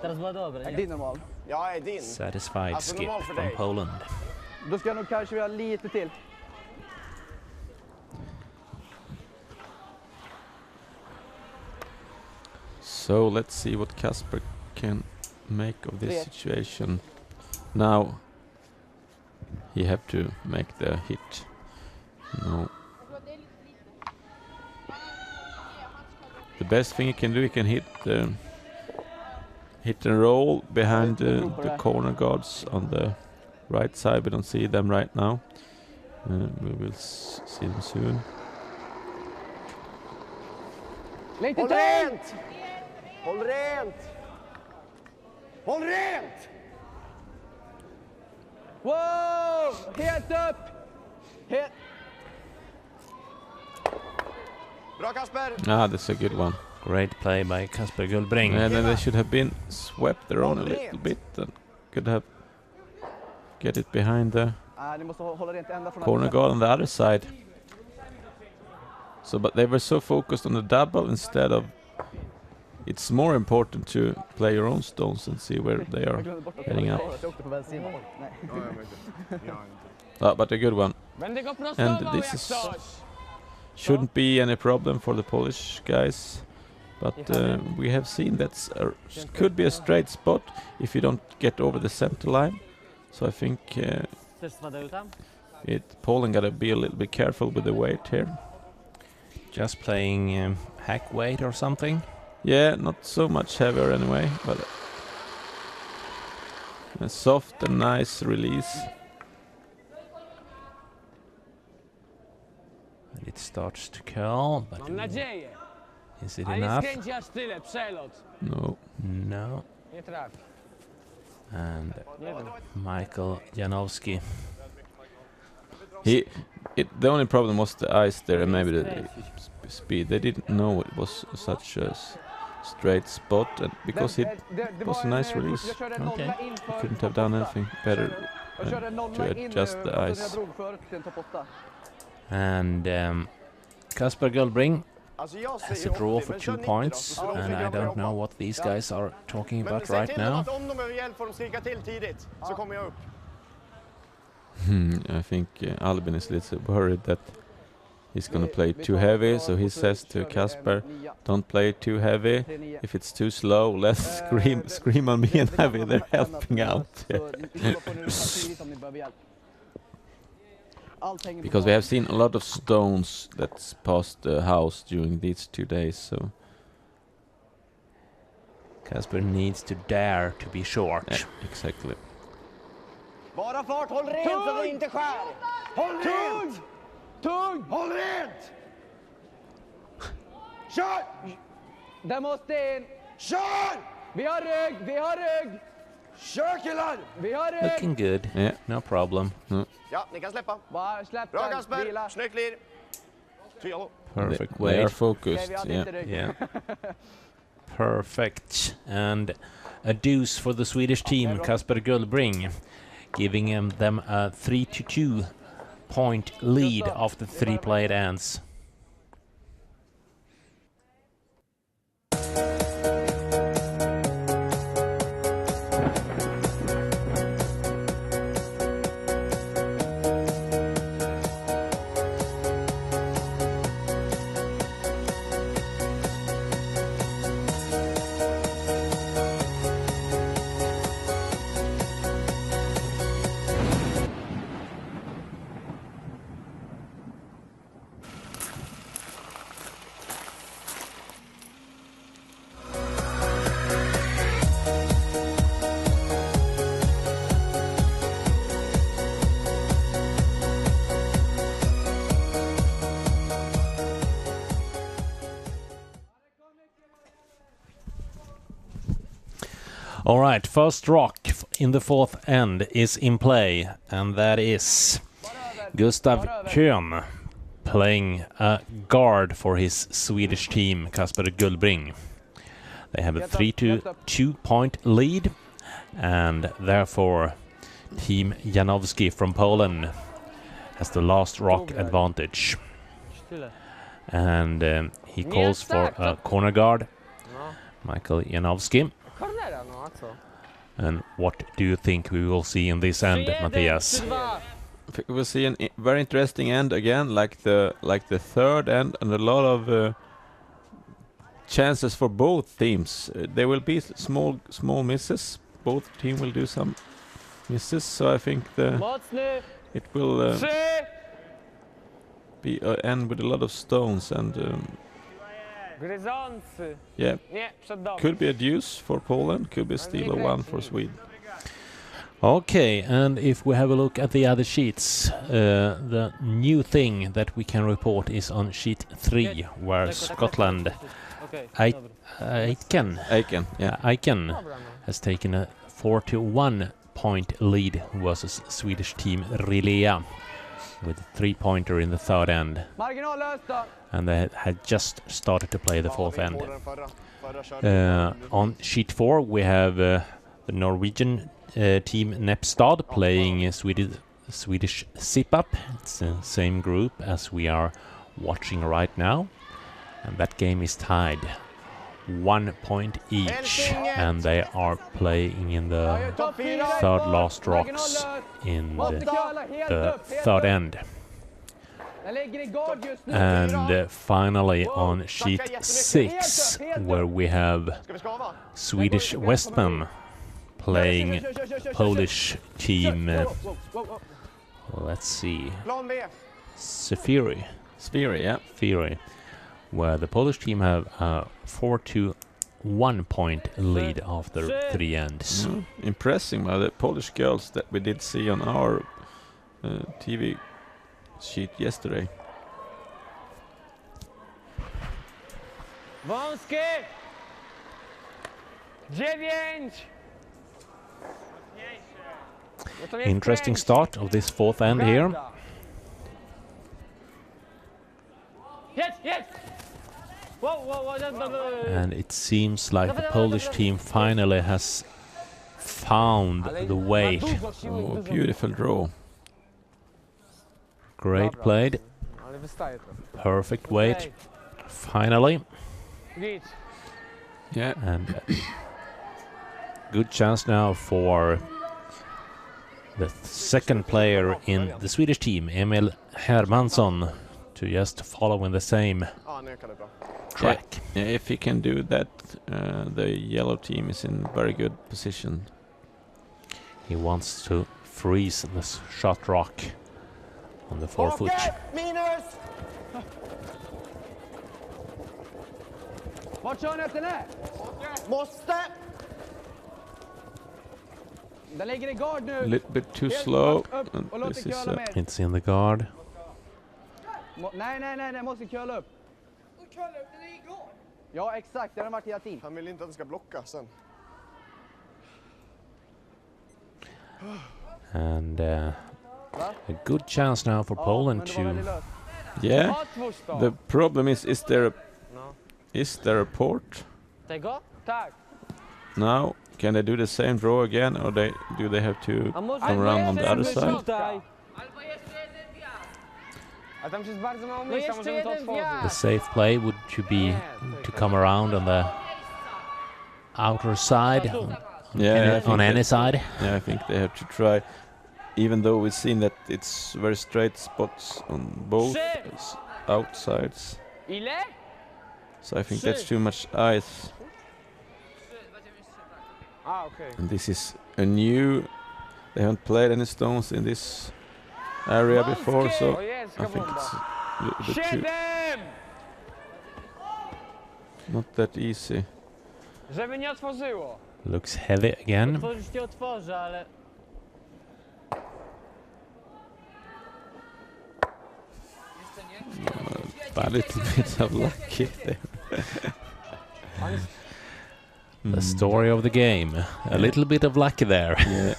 Teraz była dobra, Är nie? din normal? Jag är din. Satisfied Alltså, skip normal för from dig. Poland. Då ska jag nog kanske göra lite till. So let's see what Casper can make of this situation. Now he have to make the hit. No. The best thing he can do, he can hit and roll behind the corner guards on the right side. We don't see them right now. We will see them soon. Lite Håll till! rent! Håll rent! Håll rent! Wow! Helt upp! Helt... Bra Kasper! Ah, that's a good one. Great play by Casper Gullbring. And then they should have been swept around a little bit and could have get it behind the Ni måste hålla rent ända från corner guard on the other side. So, but they were so focused on the double instead of. It's more important to play your own stones and see where they are heading up. Jag åkte på vänster sida. Nej. But a good one. Będę go prostował And this jak is coś. shouldn't be any problem for the Polish guys. But we have seen that could be a straight spot if you don't get over the center line. So I think Też spadają tam? Poland gotta be a little bit careful with the weight here. Just playing hack weight or something. Yeah, not so much heavier anyway, but a soft and nice release. And it starts to curl, but Mam nadzieję. is it A nie enough? skręci aż tyle, przelot. No. No. Nie trafi. And Nie wiem. Michael Janowski. The only problem was the ice there and maybe the speed. They didn't know it was such a straight spot, and because it was a nice release. Okay. Couldn't have done anything better Jag körde en nolla to in adjust the jag ice. drog förut till en topp 8. And Casper Gullbring Alltså jag has säger a draw 80, for men 2 kör 90 points, då, så de and får I jobba, don't jobba. know what these guys are talking Men about säg right till dem now. att om de behöver hjälp får de skrika till tidigt, så kommer jag upp. I think Albin is a little worried that he's gonna play too heavy, so he says to Casper, "Don't play too heavy. If it's too slow, let's scream on me and heavy. They're helping out." allt hänger på Because we have banan. seen a lot of stones that's past the house during these 2 days, so Kasper needs to dare to be short. yeah, exactly. Bara fart, håll rent så det inte skär. Håll rent! Tung! Håll rent! Kör! Det måste in! Kör! Vi har rygg! Vi har rygg! Kör killar! Vi har rygg! Looking good. Yeah. No problem. Ja, ni kan släppa. Bara släpp Bra den, Kasper, vila. snyggt lir. Tyalo. Perfect They are weight. focused. Vi hade Yeah. inte rygg. Yeah. Perfect. And a deuce for the Swedish team, Kasper Gullbring, giving them a 3-2 point lead after 3 played ends. All right, first rock in the 4th end is in play, and that is Gustav Kön playing a guard for his Swedish team, Kasper Gullbring. They have a 3-2 point lead, and therefore Team Janowski from Poland has the last rock advantage. And he calls for a corner guard, Michael Janowski. Cornera, no a co? And what do you think we will see in this end, Matthias? We'll see a very interesting end again, like the third end, and a lot of chances for both teams. There will be small misses. Both team will do some misses, so I think Mocny! it will 3! be an end with a lot of stones, and Gryzący! yeah, Nie, przed domem. could be a deuce for Poland, could be still a 1 for Sweden. Okay, and if we have a look at the other sheets, the new thing that we can report is on sheet 3, where Scotland, Okej, I- dobra. Aiken, yeah. Aiken Dobra, no. has taken a 4-1 point lead versus Swedish team Rilea, with a 3-pointer in the 3rd end, Marginallöst då! and they had just started to play the 4th end. Förra körde. On sheet 4 we have the Norwegian team Nepstad playing Swedish Zip-Up. It's the same group as we are watching right now, and that game is tied 1 point each, and they are playing in the Topp 4! 3rd last rocks in the 3rd end. Den ligger i gard just nu. And finally on sheet 6, where we have Ska vi skava? Swedish Westman playing Polish team, let's see, Plan B. Sefiri, Yeah. Fury, where the Polish team have a 4-1 point lead after 3 ends. Impressing by the Polish girls that we did see on our TV sheet yesterday. Wąski! 9! No to nie Interesting skręć. start of this 4th end here. Jedź, jedź! Wow, wow, wow, And it seems like the Polish team finally has found the way. Oh, beautiful draw. Great played, Ale wystaje trochę. perfect weight, finally, Git. Yeah. and good chance now for the second player in the Swedish team, Emil Hermansson, to just follow in the same Ja, nu kan det bra. track. Yeah, if he can do that, the yellow team is in very good position. He wants to freeze the shot rock on the forefoot. Okej, minus! Vart kör ni efter den här? Måste! Den ligger i gard A nu. little bit too Helt slow. upp And och låt this den is curla mer. It's in the guard. Nej, måste curla upp. Ja, exakt. Det har den varit hela tiden. Han vill inte att den ska blocka sen. And a good chance now for Poland men det var väldigt to... löst. yeah. Ja, twórz to. The problem is there No. a port? Tego? Tak. Now, can they do the same draw again, or do they have to A może come around on the other jeszcze side? tutaj? Albo jeszcze jeden wjazd. A tam jest bardzo mało No miejsca, jeszcze możemy to jeden otworzyć. The wjazd. safe play would be to come around on the outer side, Yeah, I think on any that- side. Yeah, I think they have to try. Even though we've seen that it's very straight spots on both outsides, Ile? so I think Trzy. that's too much ice. A, okej. And this is a new. They haven't played any stones in this area before, so O jest, I think bomba. it's a little bit too, 7! not that easy. Żeby nie otworzyło. Looks heavy again. Otworzyć nie otworzę, ale... But a little bit of luck there. The story of the game. A little bit of luck there. Yeah.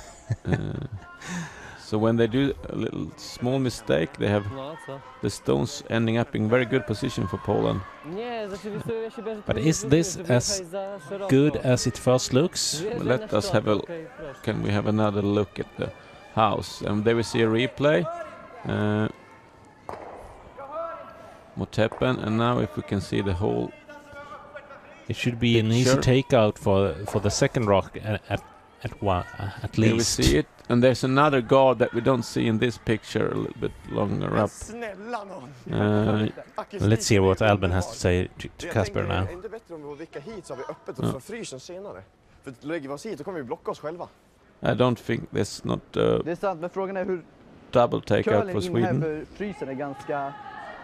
So when they do a little small mistake, they have No, co? the stones ending up in very good position for Poland. Nie, znaczy ja się bierze... But is this as good as it first looks? Let us have a- Can we have another look at the house? And there we see a replay. What happened? And now if we can see the whole. It should be an easy Sure. takeout for the second rock at Here we least. see it. And there's another guard that we don't see in this picture, a little bit longer up. Snälla nån! Let's hear what Albin has to say to Kasper now. Är det inte bättre om vi går vicka hit så har vi öppet och så frysen senare? För lägger vi oss hit då kommer vi blocka oss själva. I don't think there's not Det är sant, men frågan är hur double takeout curlen for in här Sweden, för frysen är ganska...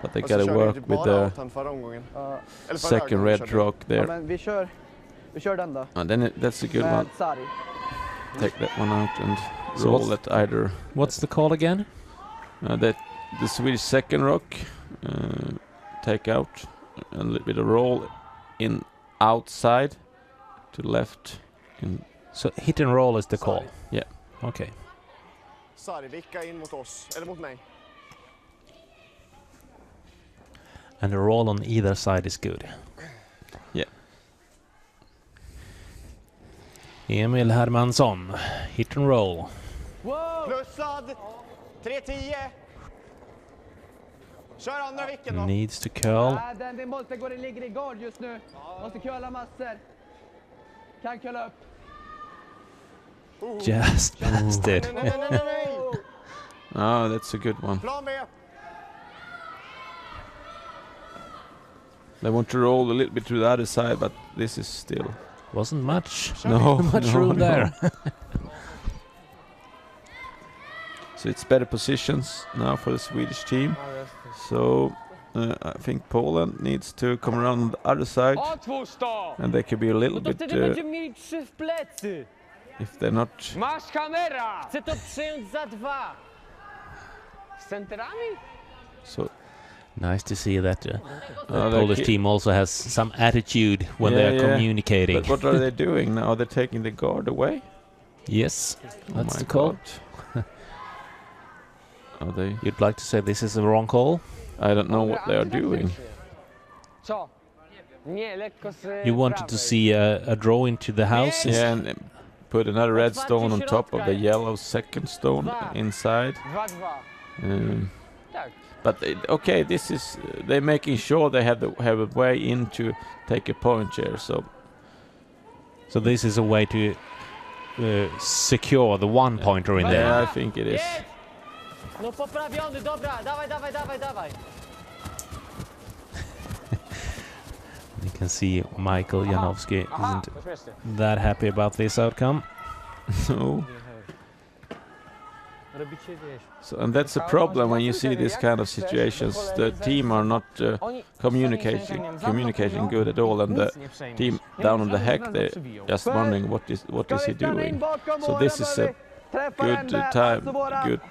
but they Och så gotta kör vi work typ with bara the out han förra omgången. ja, Eller förra second gången red körde vi. rock ja, there. men vi kör den då. Then that's a good Med one. Sari. Take that one out and So roll what's- it either. What's the call again? That the Swedish second rock, take out and a little bit of roll in outside to left. So hit and roll is the call. Yeah. Okay. Sari, vicka in mot oss. Eller mot mig. And the roll on either side is good. Yeah. Emil Hermansson, hit and roll. Plussad! 3-10! Kör andra vicken då. Needs to curl. Nej, den måste gå, den ligger i gard just nu. Måste curla massor. Kan curla upp. Just passed it. Nej! Ah, that's a good one. Plan B! They want to roll a little bit to the other side, but this is still Wasn't much. much room there. So it's better positions now for the Swedish team. A, jest. So I think Poland needs to come around on the other side, Otwórz to! and they could be a No little to bit wtedy będziemy mieli 3 w plecy. if they're not. Masz kamera! Chcę to przyjąć za 2. Z centerami? So Nice to see that the they Polish ki- team also has some attitude when Yeah, they are yeah. communicating. But what are they doing now? They're taking the guard away. Yes, Oh that's my the call. God. Are they? You'd like to say this is the wrong call? I don't know what they are doing. Co? Nie, lekko z You wanted to prawej. see a draw into the house? Yeah, and put another red Otwarcie stone on top of the środka yellow second stone Dwa. inside. 2-2. Tak. But okay, this is they're making sure they have a way in to take a point here. So this is a way to secure the one pointer in there. Yeah, I think it is. Jest! No poprawiony, dobra, dawaj. You can see Michael Janowski Aha, isn't to śmiesznie. that happy about this outcome. No. Robicie, wiesz. So, and that's the problem when you see these kind of situations. The team are not communicating good at all, and the team down on the hack, they're just wondering what is he doing. So this is a good time, good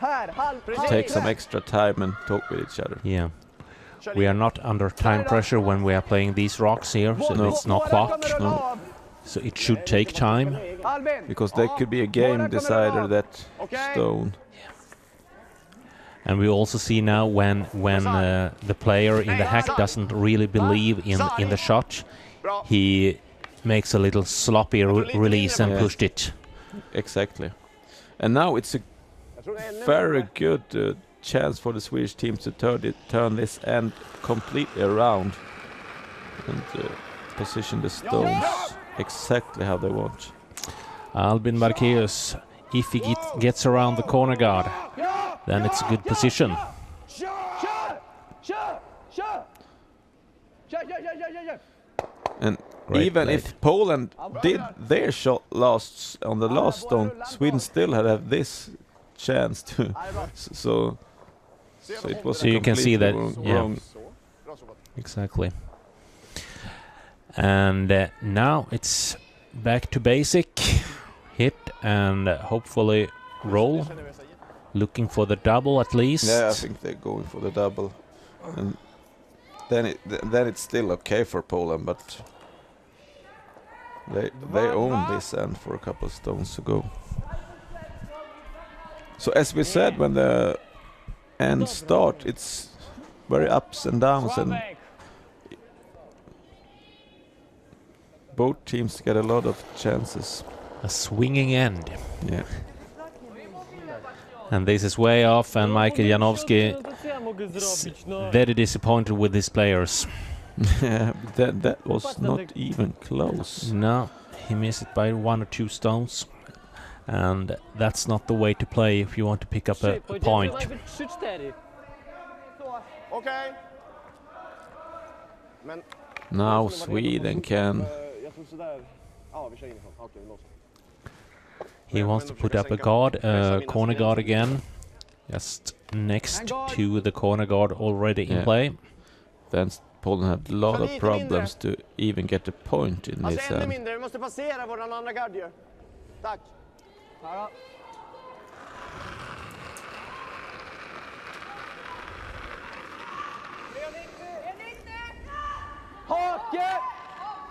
to take some extra time and talk with each other. Yeah. We are not under time pressure when we are playing these rocks here, so No. it's not clock. No. So it should take time. Because there could be a game decider that stone. And we also see now when the player in the hack doesn't really believe in the shot, he makes a little sloppy release and pushed it. Exactly. And now it's a very good chance for the Swedish team to turn this end completely around and position the stones exactly how they want. Albin Marqueus, if he gets around the corner guard, then it's a good position. And Great even played. if Poland did their shot on the last stone, Sweden still had this chance to. So it was So you can see that, wrong. Exactly. And now it's back to basic. Hit and hopefully roll. Looking for the double at least. Yeah, I think they're going for the double, and then it's still okay for Poland, but they own this end for a couple of stones to go. So as we said, when the end start, it's very ups and downs, and both teams get a lot of chances. A swinging end. Yeah. And this is way off, and Michael Janowski very disappointed with his players. Yeah, that was not even close. No, he missed it by 1 or 2 stones. And that's not the way to play if you want to pick up a point. Okej. Men... Now Sweden can. Jag tror sådär... Ja, vi kör inifrån. Okej, lås. He wants to put up a guard, corner guard again. Just next to the corner guard already in Yeah. play. Then Poland had a lot of problems to even get a point in this Alltså ännu end. mindre, du måste passera våran andra gard ju. Tack. Hake!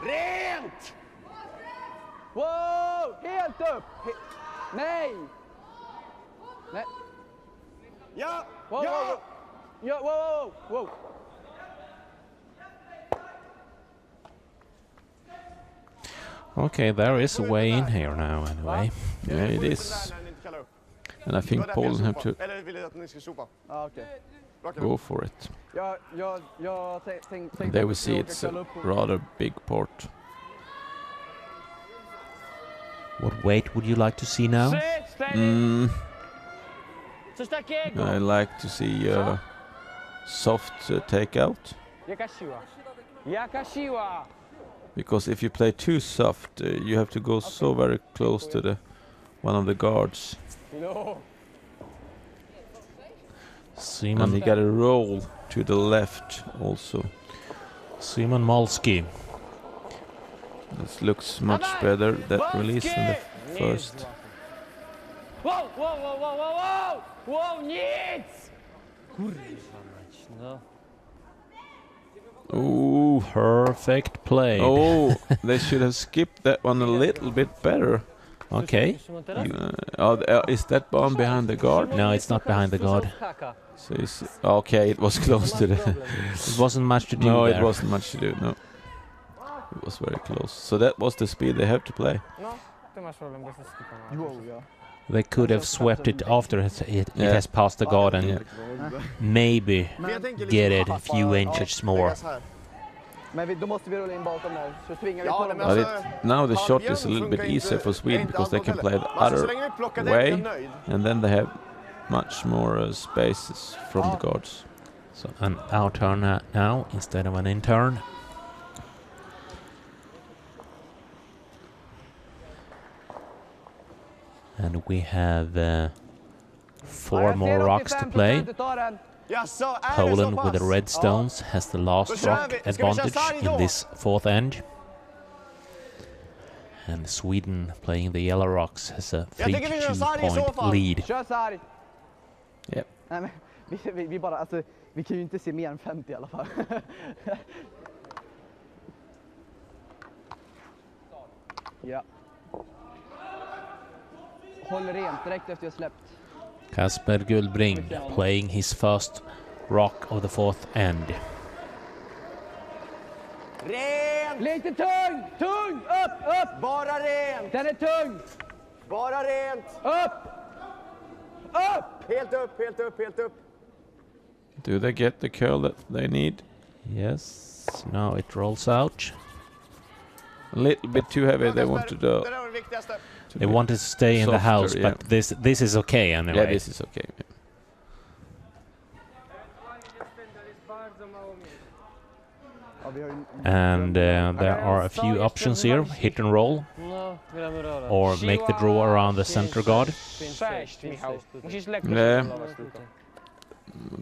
Rent! Wow! Helt upp! Nej! Nej. Ja! Wow, Ja! wow, ja, wow, wow, wow. Okay, there is a way in here now anyway. Yeah, it is. And I think Poland have to Eller vill du att ni ska sopa? Ja, okej. go for it. Jag tänkte... And there we see it's a rather big port. What weight would you like to see now? I like to see soft takeout. Yakashiwa! Because if you play too soft, you have to go so very close to the one of the guards. No. And he got a roll to the left also. Simon Malski. This looks much better, that release than the first. Wow, wow, wow, wow, wow, wow! Wow, nic! No. Ooh. Perfect play. Oh, they should have skipped that one a little bit better. Okay. Is that bomb behind the guard? No, it's not behind the guard. So okay, it was close to the... It wasn't much to do No, there. it wasn't much to do, no. It was very close. So that was the speed they have to play. No, ty masz problem, bo jesteś skipem. Jo, ja. They could have swept it after it Yeah. has passed the guard and Yeah. maybe Men jag tänker get liksom- it a few inches more. Lägga så här. Men då måste vi rulla in bakom där, så tvingar vi Ja, på men dem. But alltså, now the shot halvjämn is a little bit funkar easier inte- for Sweden inte because they can allt play heller. the Men alltså, så other länge vi plockar den, är way, jag nöjd. and then they have much more spaces from the guards. So an out turn now instead of an in turn. And we have 4 more rocks to play. Jaså, är det så Poland pass? with the red stones has the last Då kör rock vi. Ska vi köra advantage sarg då? in this 4th end. And Sweden playing the yellow rocks has a Jag tycker vi kör 3 to 2 sarg i så point fall. lead. Kör sarg! Yep. Nej men, vi bara, alltså, vi kan ju inte se mer än 50 i alla fall. Ja. Håll rent direkt efter jag släppt. Kasper Gullbring playing his first rock of the 4th end. Rent! Lite tung! Tung! Upp! Bara rent! Den är tung! Bara rent! Upp! Helt upp, helt upp, helt upp. Do they get the curl that they need? Yes, now it rolls out. A little bit too heavy. They want to do. Det där var det viktigaste. They wanted to stay in the Softer, house, yeah. but this is okay anyway. Yeah, this is okay. Yeah. Ja, vi har ju... And there are a few options here: hit and roll, No, gramy rola. or make the draw around the center guard. 6, Michał. Musisz lekko Nie. kontrolować tylko.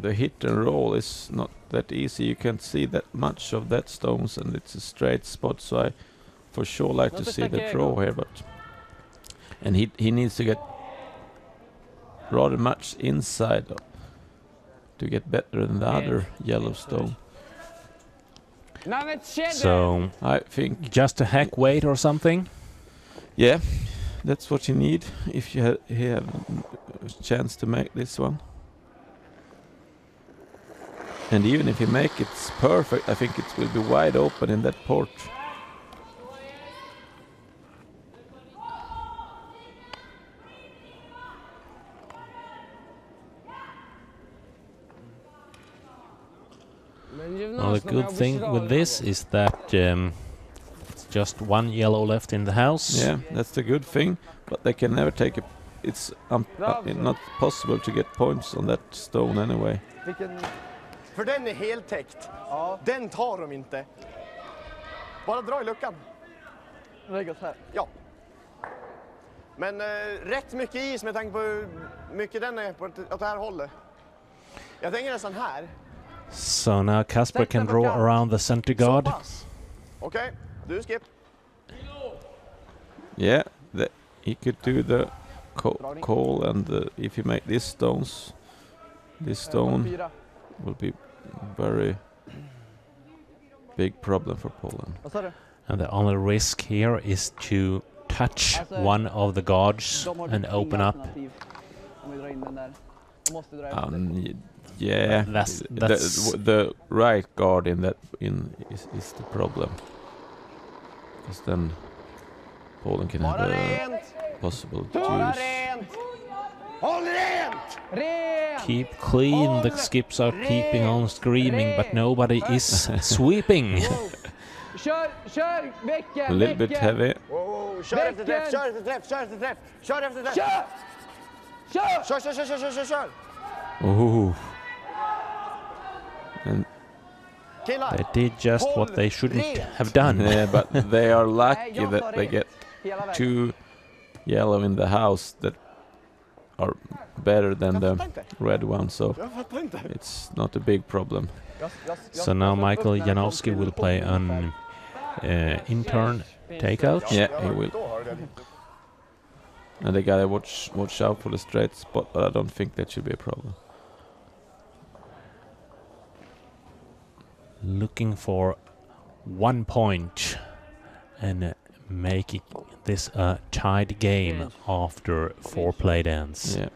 The hit and roll is not that easy. You can't see that much of that stones, and it's a straight spot. So I, for sure, like to see the draw here. But and he needs to get rather much inside to get better than the other yellow stone. Nawet 7! So I think, just a hack weight or something. yeah, that's what you need if you have a chance to make this one. And even if you make it perfect, I think it will be wide open in that port. Well, the good thing with this is that it's just 1 yellow left in the house. Yeah, that's the good thing, but they can never take a. It's not possible to get points on that stone anyway. Vilken... För den är heltäckt. Ja, Den tar de inte. Bara dra i luckan. lägg oss här. Ja. Men rätt mycket is med tanke på hur mycket den är åt det här hållet. Jag tänker nästan här. So now Kasper can draw around the center guard. Så pass. Okej, du skip. Yeah, he could do the call, and if you make these stones, this stone 4. will be very big problem for Poland. Vad sa du? And the only risk here is to touch one of the guards De har and typ open inga up. alternativ. Om vi drar in den där. De måste dra efter. Yeah, That's the right guard in that is the problem. Because then Poland can have Bara a rent! possible Bara use. rent! Håll rent! Ren! keep clean. The skips are keeping on screaming, but nobody is sweeping. Kör Bäcken! A little bit heavy. Wow, kör efter träff, kör efter träff, kör efter träff! Kör efter träff! Kör! Oh. And Killar! They did just what they shouldn't have done. yeah, but they are lucky jag that tar they ren. get Hela vägen. 2 yellow in the house that are better than the red one, so Jag fattar inte. it's not a big problem. So now Michael Janowski will play an intern takeout. Yeah, he will. Då har du det. And they gotta watch out for the straight spot, but I don't think that should be a problem. Looking for 1 point and making this a tied game after 4 played ends. Yeah,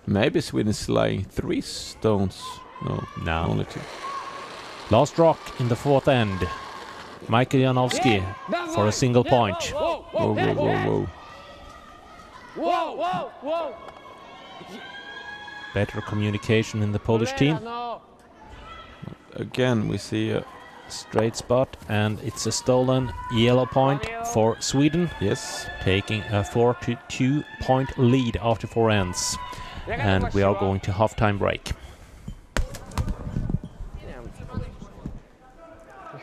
maybe Sweden is lying 3 stones. No, Now, only 2. last rock in the 4th end. Michael Janowski for a single point. Whoa, whoa, whoa, whoa! Better communication in the Polish team. Again, we see a Straight spot, and it's a stolen yellow point for Sweden, yes. taking a 4 to 2 point lead after 4 ends. And we are going to halftime break.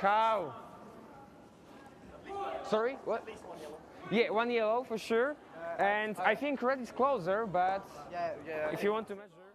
How? Sorry? What? Yeah, 1 yellow for sure. And I think red is closer, but Yeah. if you want to measure...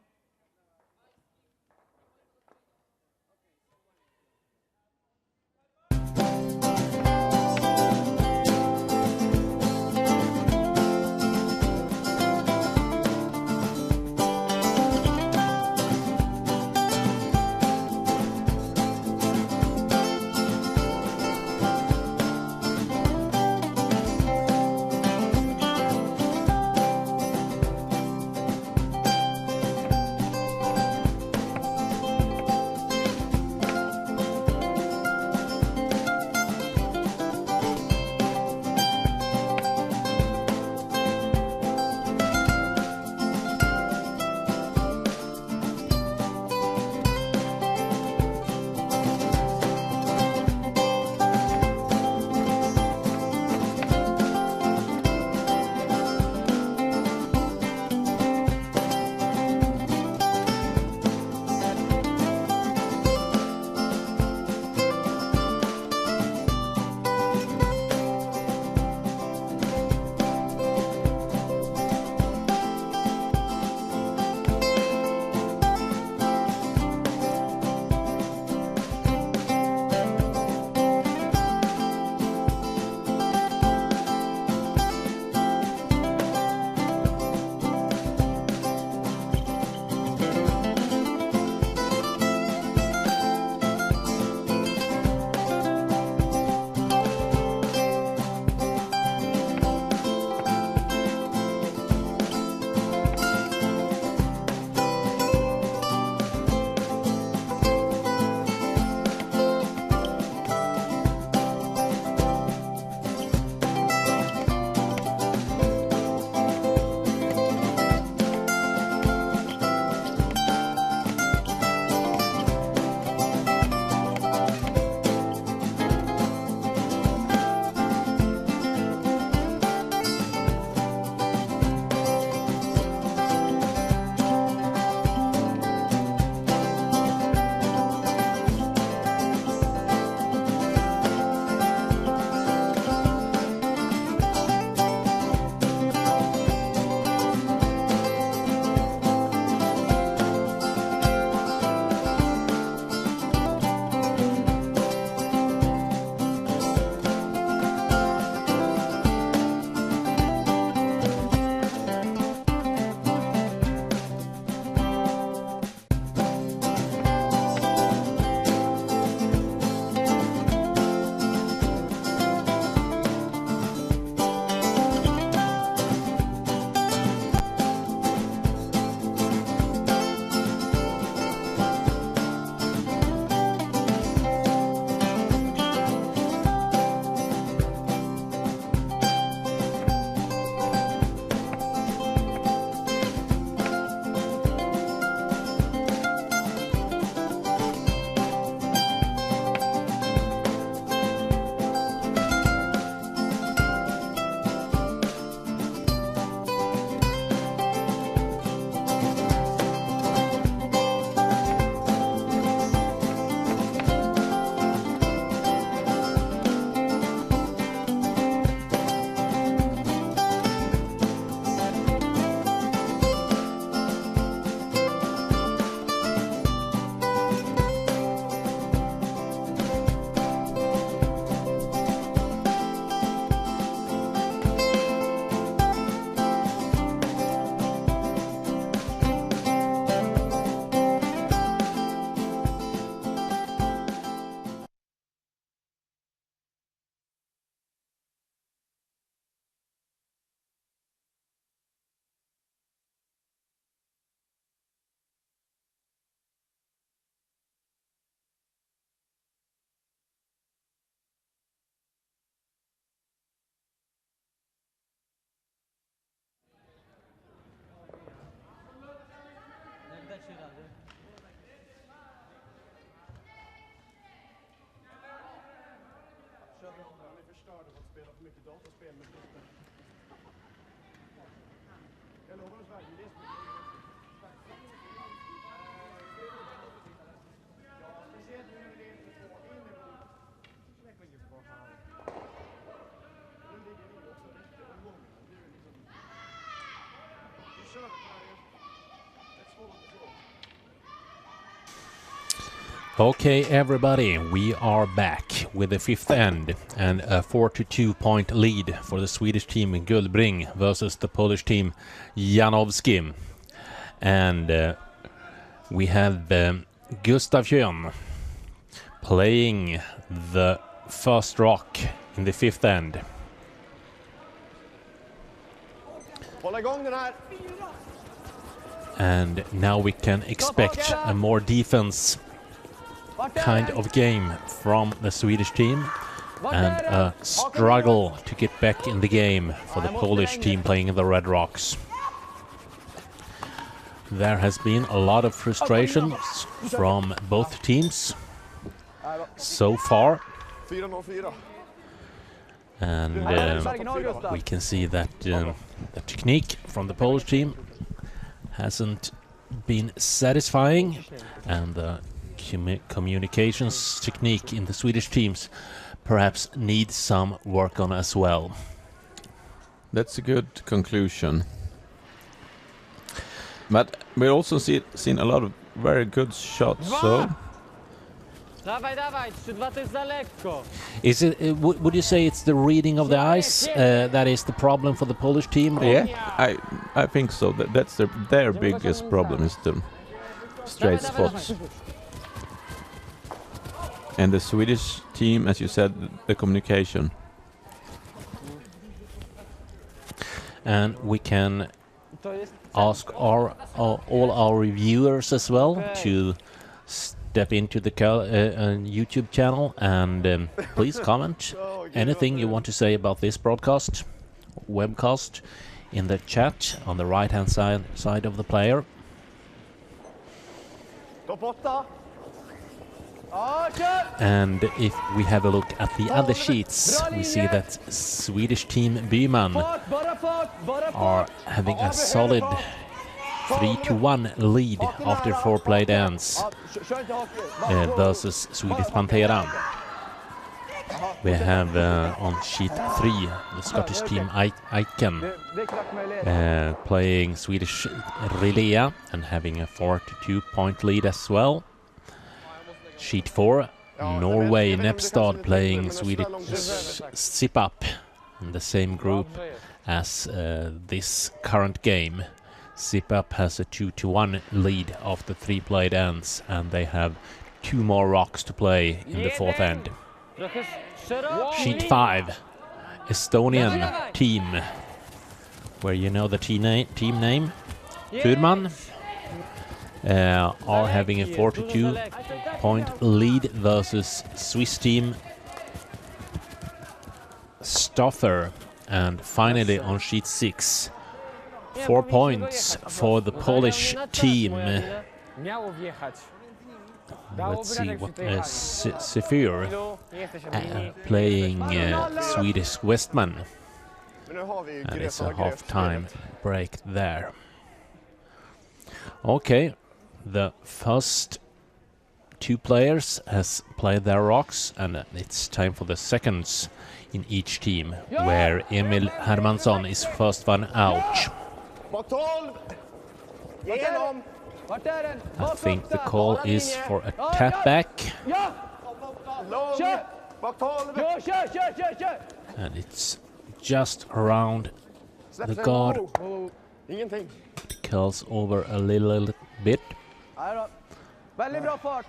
Okay, everybody, we are back with the fifth end and a 4-2 point lead for the Swedish team Gullbring versus the Polish team Janowski. And we have Gustav Kjön playing the first rock in the fifth end. Hålla igång den här. And now we can expect a more defense kind of game from the Swedish team and a struggle to get back in the game for the Polish team playing the Red Rocks. There has been a lot of frustrations from both teams so far, 4-0-4. and we can see that the technique from the Polish team hasn't been satisfying, and the communications technique in the Swedish teams perhaps needs some work on as well. That's a good conclusion. But we also seen a lot of very good shots. So Dawaj, dawaj, 3-2 to jest za lekko. Is it? Would you say it's the reading of the ice that is the problem for the Polish team? yeah, I think so. That's their biggest problem is the straight spots. And the Swedish team, as you said, the communication. And we can To jest ask all our viewers as well to step into the YouTube channel and please comment anything you want to say about this broadcast, webcast, in the chat on the right hand side of the player. Topp 8. And if we have a look at the other sheets, we see that Swedish team Byman are having a solid 3-1 lead after 4 played ends versus Swedish Pantera. We have on sheet 3 the Scottish team Aiken playing Swedish Relea and having a 4-2 point lead as well. Sheet 4, Norway Nepstad playing Swedish Zip Up in the same group as this current game. Zip Up has a 2-1 lead after 3 played ends, and they have 2 more rocks to play in the fourth end. Sheet 5, Estonian team, where you know the team name, Furman, are having a 4-2 point lead versus Swiss team Stoffer. And finally on sheet 6, 4 points for the Polish team. Miało wjechać. Let's see what Sefir playing Swedish Westman. Men nu har vi And it's a Greta och half-time break there. Okay, the first 2 players has played their rocks, and it's time for the seconds in each team, where Emil Hermansson is first one out. Bak 12! Genom! I think the call is for a tap back, Lång! Bak 12! and it's just around Släpp the sen. guard. Ingenting. Curls over a little bit. Väldigt bra fart.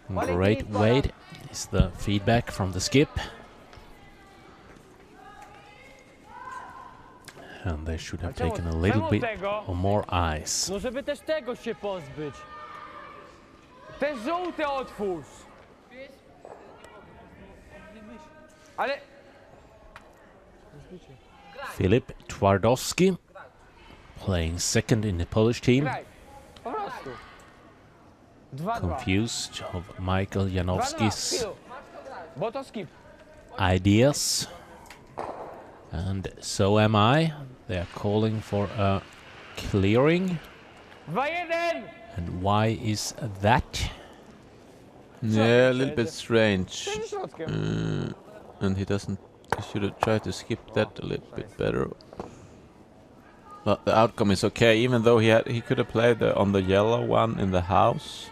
Great weight is the feedback from the skip. And they should have taken a little bit or more ice. No żeby też tego się pozbyć. Te żółte otwórz! Ale... Filip Twardowski playing second in the Polish team. Graj. Po prostu. 2-2. Confused of Michael Janowski's Bo to skip. ideas. And so am I. They are calling for a clearing. 2-1! And why is that? Yeah, a little bit strange. Przed środkiem. And he doesn't. He should have tried to skip that a little bit better. But the outcome is okay, even though he could have played on the yellow one in the house.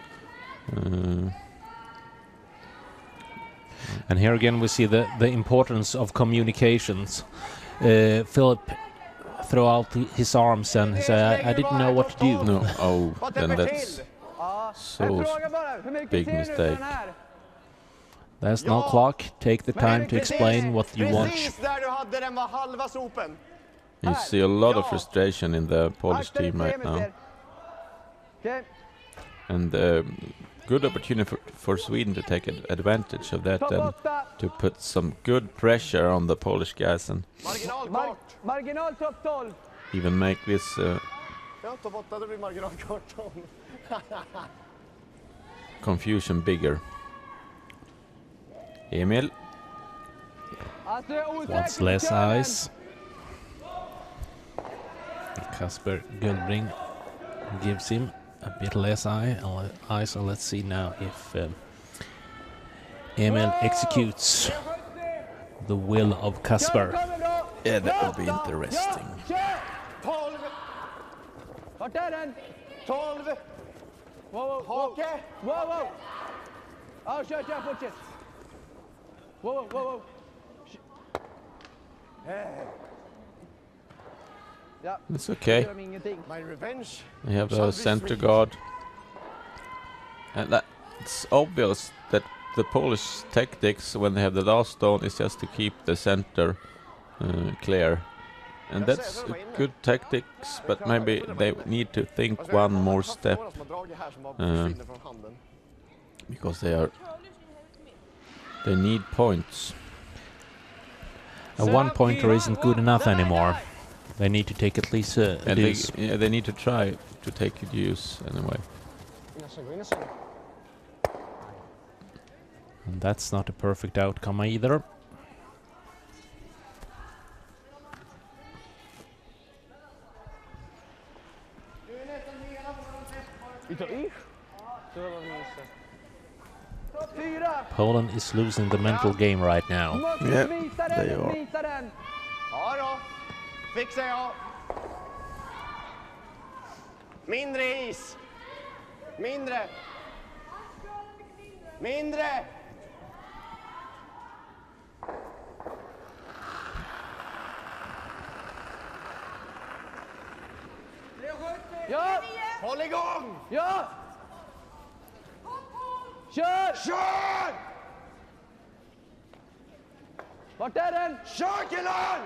And here again we see the importance of communications. Philip threw out his arms and he said, I didn't know what to do. No, oh, then that's Ja, so en fråga bara. Hur mycket big ser du mistake. för den här? There's no clock. Take the time to explain what you want. Precis där du hade den var halva sopen. You see a lot of frustration in the Polish team right now, Okej. and good opportunity for Sweden to take advantage of that Topp and 8. to put some good pressure on the Polish guys and Marginalkort. Marginal topp 12. even make this Ja, topp 8, det blir marginalkort. confusion bigger. Emil, Alltså jag är osäker Wants på less kören. eyes. Kasper Gullbring gives him a bit less eyes. So let's see now if Emil executes the will of Kasper. Kommer då. yeah, that would be interesting. Kör! 12, Vart är den? 12, Wow, wow, wow. hake. Wow, wow. Ja, kör, fortsätt. Wow, wow, wow. Ja, It's okay. gör de ingenting. My revenge. We have a center guard, and it's obvious that the Polish tactics when they have the last stone is just to keep the center clear, and that's a good tactics. But maybe they need to think one more step because they need points. A one-pointer isn't good enough anymore. They need to take at least a And deuce. they need to try to take it use anyway. Naszego. And that's not a perfect outcome either. I to ich? To chyba w miejsce. Topp 4. Poland is losing the mental game right now. Måste Yeah, smita they den, are. smita den. Ja då, fixar jag. Mindre is. Mindre. Mindre. Ja, Håll igång! ja. Kör! Kör! Vart är den? Kör killar!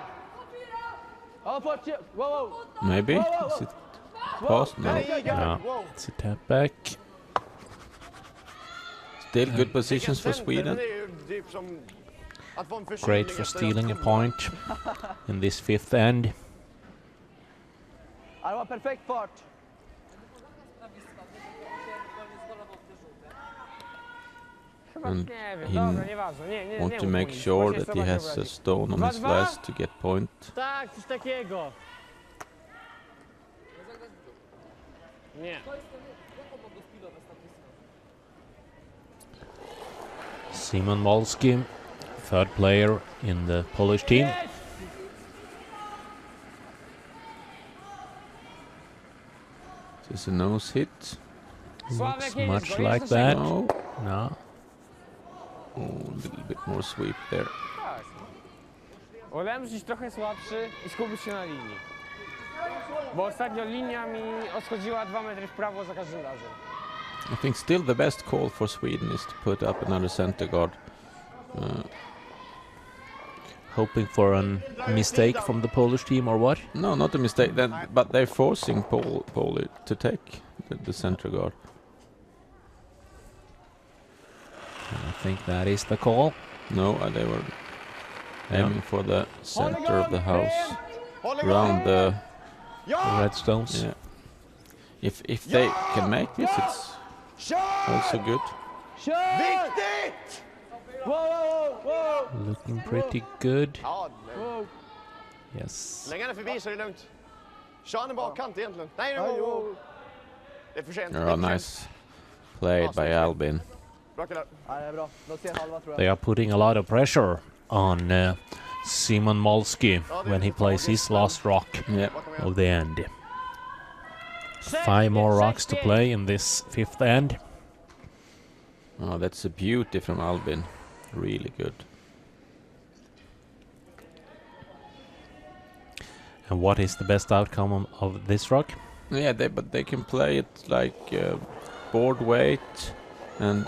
Ja, fortsätt. Wow, wow. Maybe is it past? No. Yeah, Wow. it's a tap back. Still good positions for Sweden. Det är ju typ som att få en förkylning Great for efter stealing a att- point in this fifth end. Ja, det var perfekt fart. And Nie wiem, he dobra, nieważne. Nie want to mów make nic, sure bo się that he sobie has a obrazi. stone on his 2-2? last to get point. Tak, coś takiego. Nie. Simon Molski, third player in the Polish team. Jest! Just a nose hit. Sławek, Looks jedziesz much go, jest like naszego. that. No. No. Oh, a little bit more sweep there. Tak. Wolałem rzucić trochę słabszy i skupić się na linii. Bo ostatnio linia mi odchodziła 2 metry w prawo za każdym razem. I think still the best call for Sweden is to put up another center guard. Hoping for a mistake from the Polish team or what? No, not a mistake. But they're forcing Poli to take the center guard. I think that is the call. No, they were Yeah. aiming for the center of the house, Håll igång! around the. Ja! Redstones. Yeah. If they can make this, it's Kör! also good. Kör! Viktigt! Wow, wow, wow, wow. Looking pretty good. Ja, Wow. Yes. Lägg henne förbi så är det lugnt. Kör en bakkant egentligen. Nej, det är för sent. Oh, nice played by Albin. Bra killar. Ja, det är bra. De ser halva tror jag. They are putting a lot of pressure on Simon Molsky when he plays his last rock Yeah. of the end. 5 more rocks to play in this 5th end. Oh, that's a beauty from Albin. Really good. And what is the best outcome of this rock? Yeah, but they can play it like board weight and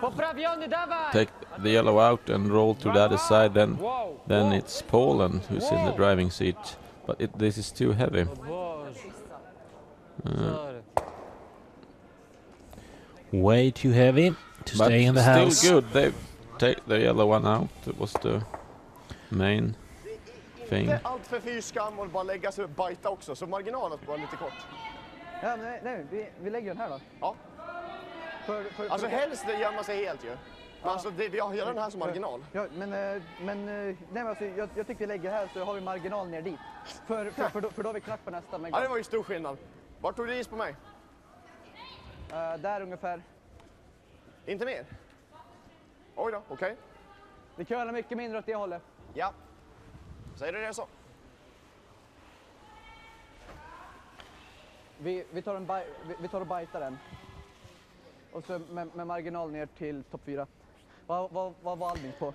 Poprawiony, dawaj! take the yellow out and roll to the other side. Then it's Poland who's in the driving seat. But this is too heavy. Boże. Sorry. Way too heavy to But stay in the still house. good. They take the yellow one out. That was the main thing. Inte allt för fy skam och bara lägga sig och bajta också, så marginalen var lite kort. Ja, nej, vi lägger den här då. Ja. Alltså helst det gömma sig helt ju. Men alltså vi har hela den här som marginal. Ja, men alltså, jag tycker vi lägger här så har vi marginal ner dit. För då har vi knack på nästa. Ja, det var ju stor skillnad. Vart tog du is på mig? Där ungefär. Inte mer? Oj då, okej. Vi curlar mycket mindre åt det hållet. Ja. Säger du det så? Vi tar och bajtar den. Och så med marginal ner till topp 4. Vad var Albin på?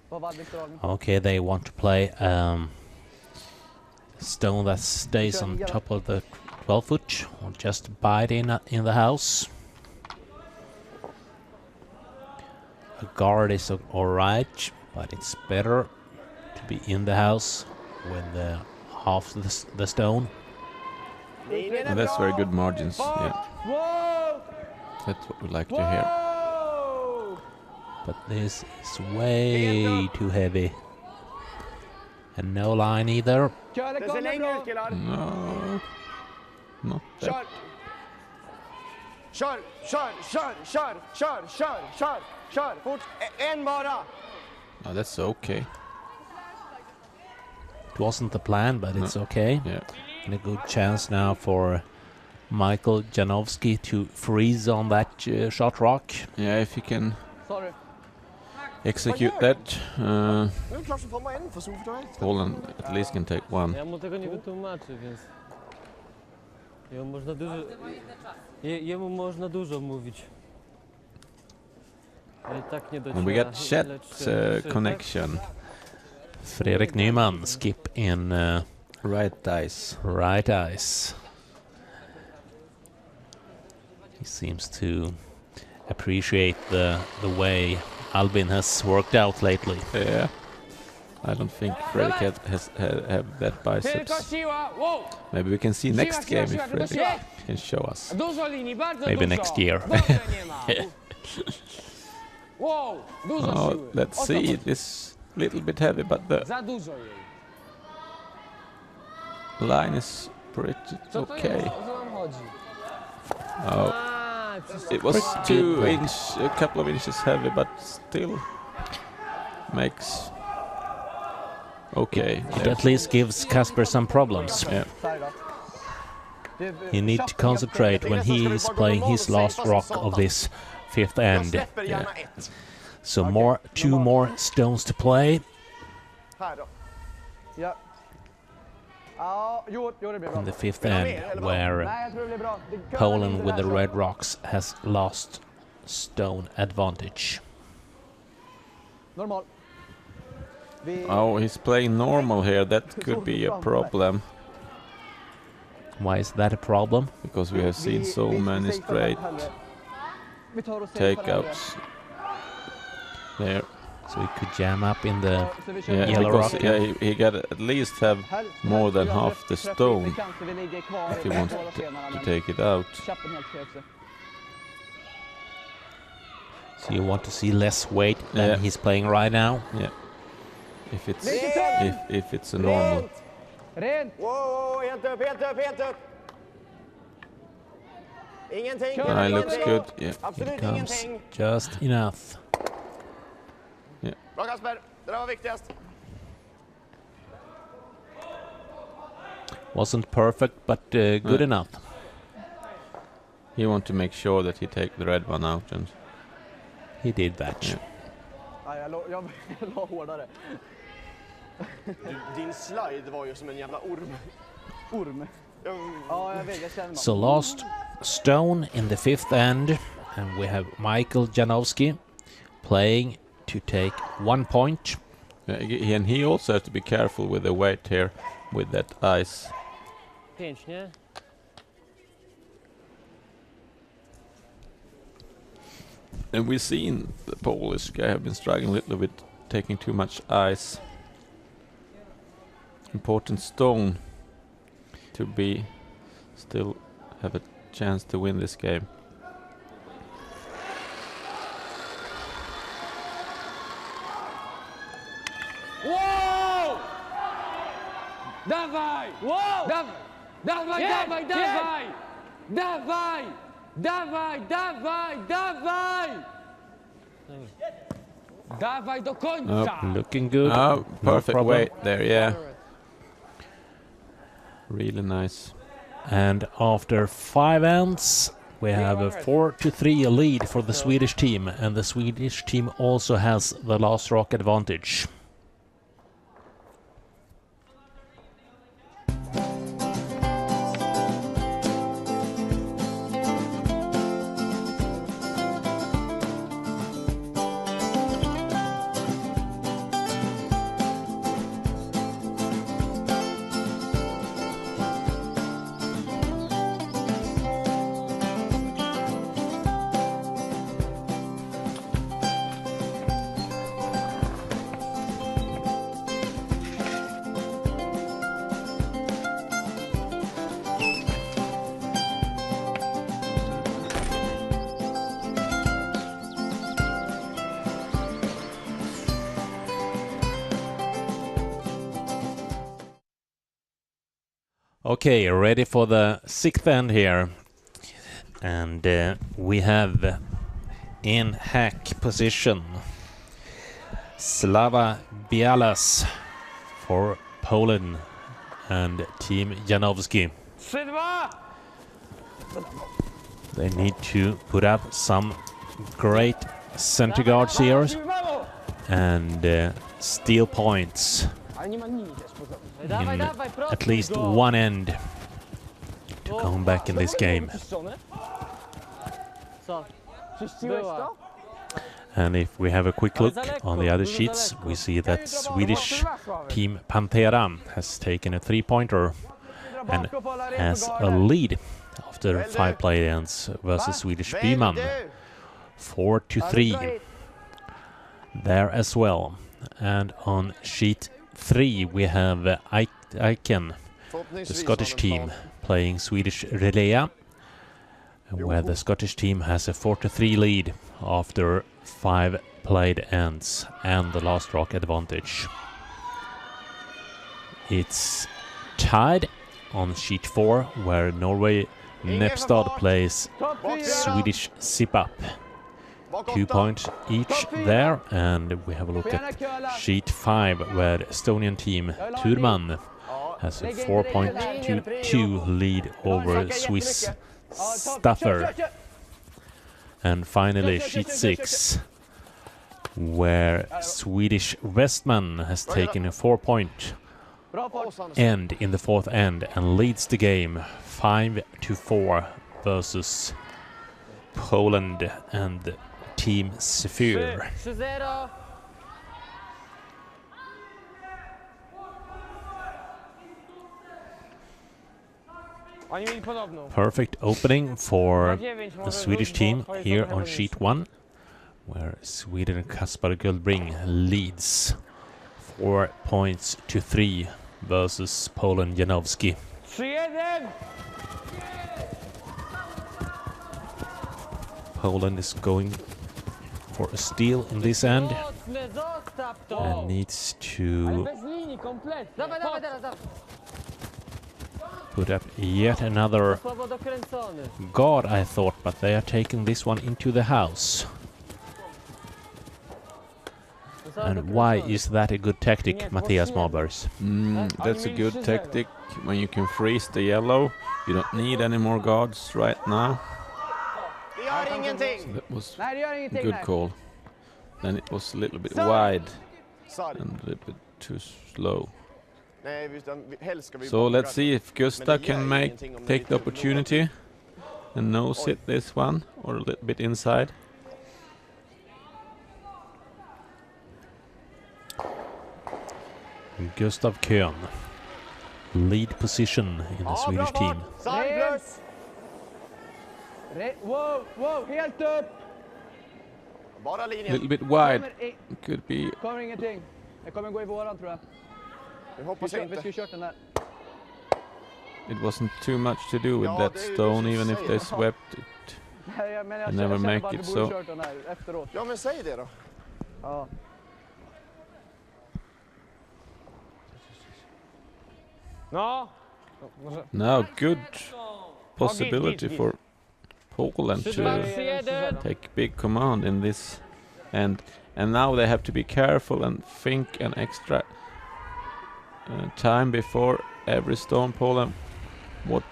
Vad var Albins dragning på? Okay, they want to play stone that stays on top of the 12 foot or just bite in the house. A guard is alright, but it's better to be in the house with half the stone. And that's very good margins. Yeah. That's what we like to hear. But this is way too heavy. And no line either. Det ser längre ut killar. No. Not that. Kör! Fort! En bara! Oh, that's okay. It wasn't the plan, but it's okay. Yeah. And a good chance now for Michael Janowski to freeze on that shot rock. Yeah, if he can Sorry. execute that, Nu är det klart så får man en för så för det. Poland at least can take one. Ja mu tego nie wytłumaczę, więc... Jemu można dużo mówić. Ale tak nie dociera. And we got chat connection. Fredrik Nyman skip in Right dice. right eyes. He seems to appreciate the way Albin has worked out lately. Yeah. I don't think Fredrik has have that Tylko biceps. siła! Wow! Maybe we can see next Siła, game siła, if tylko Fredrik siła. can show us. Dużo linii, bardzo Maybe dużo. next year. Dobrze, nie ma. Wow, dużo Oh, siły. let's O co see. chodzi? This little bit heavy, but the Za dużo jej. line is pretty Co to okay. jest? O co wam chodzi? Oh, it was Pretty good. a couple of inches heavy, but still makes okay. It at least gives Casper some problems. Yeah. He needs to concentrate when he is playing his last rock of this 5th Jag end. släpper gärna ett. So two more stones to play. Här då. Ja. Ja, jo det blir bra. In the 5th end, where Nej, jag tror det blir bra. Poland with the red rocks has lost stone advantage. Normal. Oh, he's playing normal here. That could be a problem Why is that a problem? because we have seen so many straight takeouts there. So he could jam up in the Yeah, Yellow because rock. yeah, he got at least have more than half the stone if he wants to take it out. So you want to see less weight than Yeah. he's playing right now. Yeah, if it's a normal. Rent! Wow, helt upp. Ingenting. It looks good. Yeah. Absolut It comes ingenting. just enough. Bra Kasper, det där var viktigast. Wasn't perfect, but good enough. He want to make sure that he take the red one out, and He did that. Yeah. Nej, jag la hårdare. Din slide var ju som en jävla orm. Orm. Ja, jag vet. Jag känner mig. So last stone in the fifth end, and we have Michael Janowski playing to take 1 point. And he also has to be careful with the weight here, with that ice. 5, nie? And we've seen the Polish guy have been struggling a little bit, taking too much ice. Important stone to be still have a chance to win this game. Wow! Dawaj! Wow! Dawaj, Nie, dawaj, nie. dawaj! Dawaj! Dawaj, dawaj, dawaj! Dawaj do końca! Looking good. Oh, No perfect problem. weight there, yeah. Really nice. And after 5 ends, we have a 4-3 lead for the Swedish team, and the Swedish team also has the last rock advantage. Okay, ready for the 6th end here. And we have in hack position Slava Bialas for Poland and Team Janowski. 3-2! They need to put up some great center guards here and steal points Ale nie ma linii też poza tym. Dawaj, in dawaj, prosto at least go. one end to come back in this game. Czyszczone? Co? Czyściłeś Była. to? And if we have a quick Ale look daleko, on the other dużo sheets, daleko. we see that Swedish team Pantera has taken a 3-pointer and has a lead after 5 play ends versus Swedish Byman. 4-3 there as well. And on sheet 3 we have Aiken, the Scottish team, playing Swedish Relea, where the Scottish team has a 4-3 lead after 5 played ends and the last rock advantage. It's tied on sheet 4, where Norway Nepstad plays Swedish Zip Up. 2 points each there, and we have a look at sheet 5, where Estonian team Turman has a 4.22 lead over Swiss Staffer. And finally sheet 6, where Swedish Westman has taken a 4-point end in the 4th end and leads the game 5-4 versus Poland and Team Zephyr. 3-0. Oni mieli podobną. Perfect opening for 9 the może Swedish rzuć, team bo to jest here trochę on mniej. sheet 1, where Sweden Kaspar Gullbring leads 4 points to 3 versus Poland Janowski. 3-1! Poland is going for a steal in this end Mocny, zostaw to. and needs Ale to bez linii, kompletnie. Dawaj, dawaj, teraz, dawaj. put up yet another Słabo dokręcony. guard, I thought, but they are taking this one into the house. And why is that a good tactic, Matthias Marbers? That's a good tactic when you can freeze the yellow. You don't need any more guards right now. Det gör ingenting! So that was Nej, det gör a ingenting. good nej. call. Then it was a little bit wide Sarg. and a little bit too slow. Nej, helst ska vi So bara- let's see if Gustav can take the opportunity and nose it this one or a little bit inside. Gustav Kön, lead position in the Swedish team. Sarg plus! Wow, wow, helt upp! Bara A linjen. little bit wide. Kommer, Could be. kommer ingenting. Det kommer gå i våran tror jag. Vi hoppas Vi inte. skulle kört den där. It wasn't too much to do with Ja, that det är ju stone, det even som if they säger. swept it. Nej, men jag I never känner make bara att it, vi borde so- kört den här efteråt. Ja, men säg det då. Ja. No! Może... Now, good possibility for Poland to 3-1. take big command in this, and now they have to be careful and think an extra time before every stone. Poland, what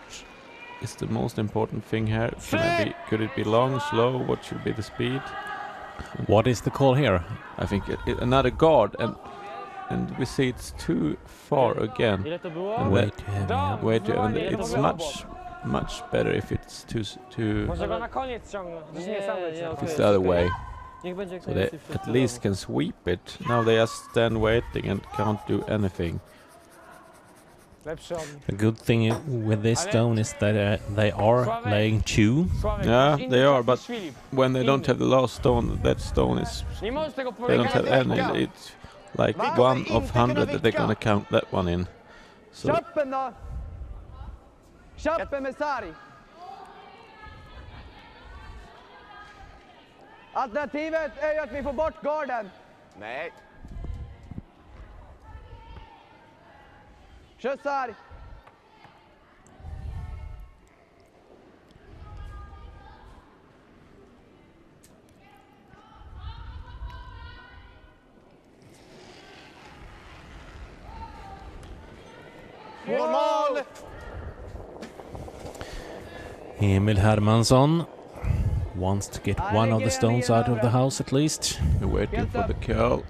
is the most important thing here? Could it be long, slow? What should be the speed? What is the call here? I think another guard, and we see it's too far again. Ile to było? And Way too heavy. Dom! Way too, and Ile to it's było? much better if it's too. Może go na koniec ciągnąć. Gdzieś nie sam leci. okej. It's the other way. Niech będzie jak So they najwięcej w at least can sweep it. Now they just stand waiting and can't do anything. Lepszy on. The good thing with this stone is that they are laying two. Sławek, Yeah, inny they are, czas but niż Filip. when they don't have the last stone, that stone is. Nie możesz tego They don't powiedzieć. have any. It's like 1 of 100 that they're gonna count that one in. So Köppen då! Köppen med sarg! Alternativet är ju att vi får bort garden. Nej. Kör sarg! Mål! Emil Hermansson wants to get one of the stones out of the house at least. they're waiting for the curl.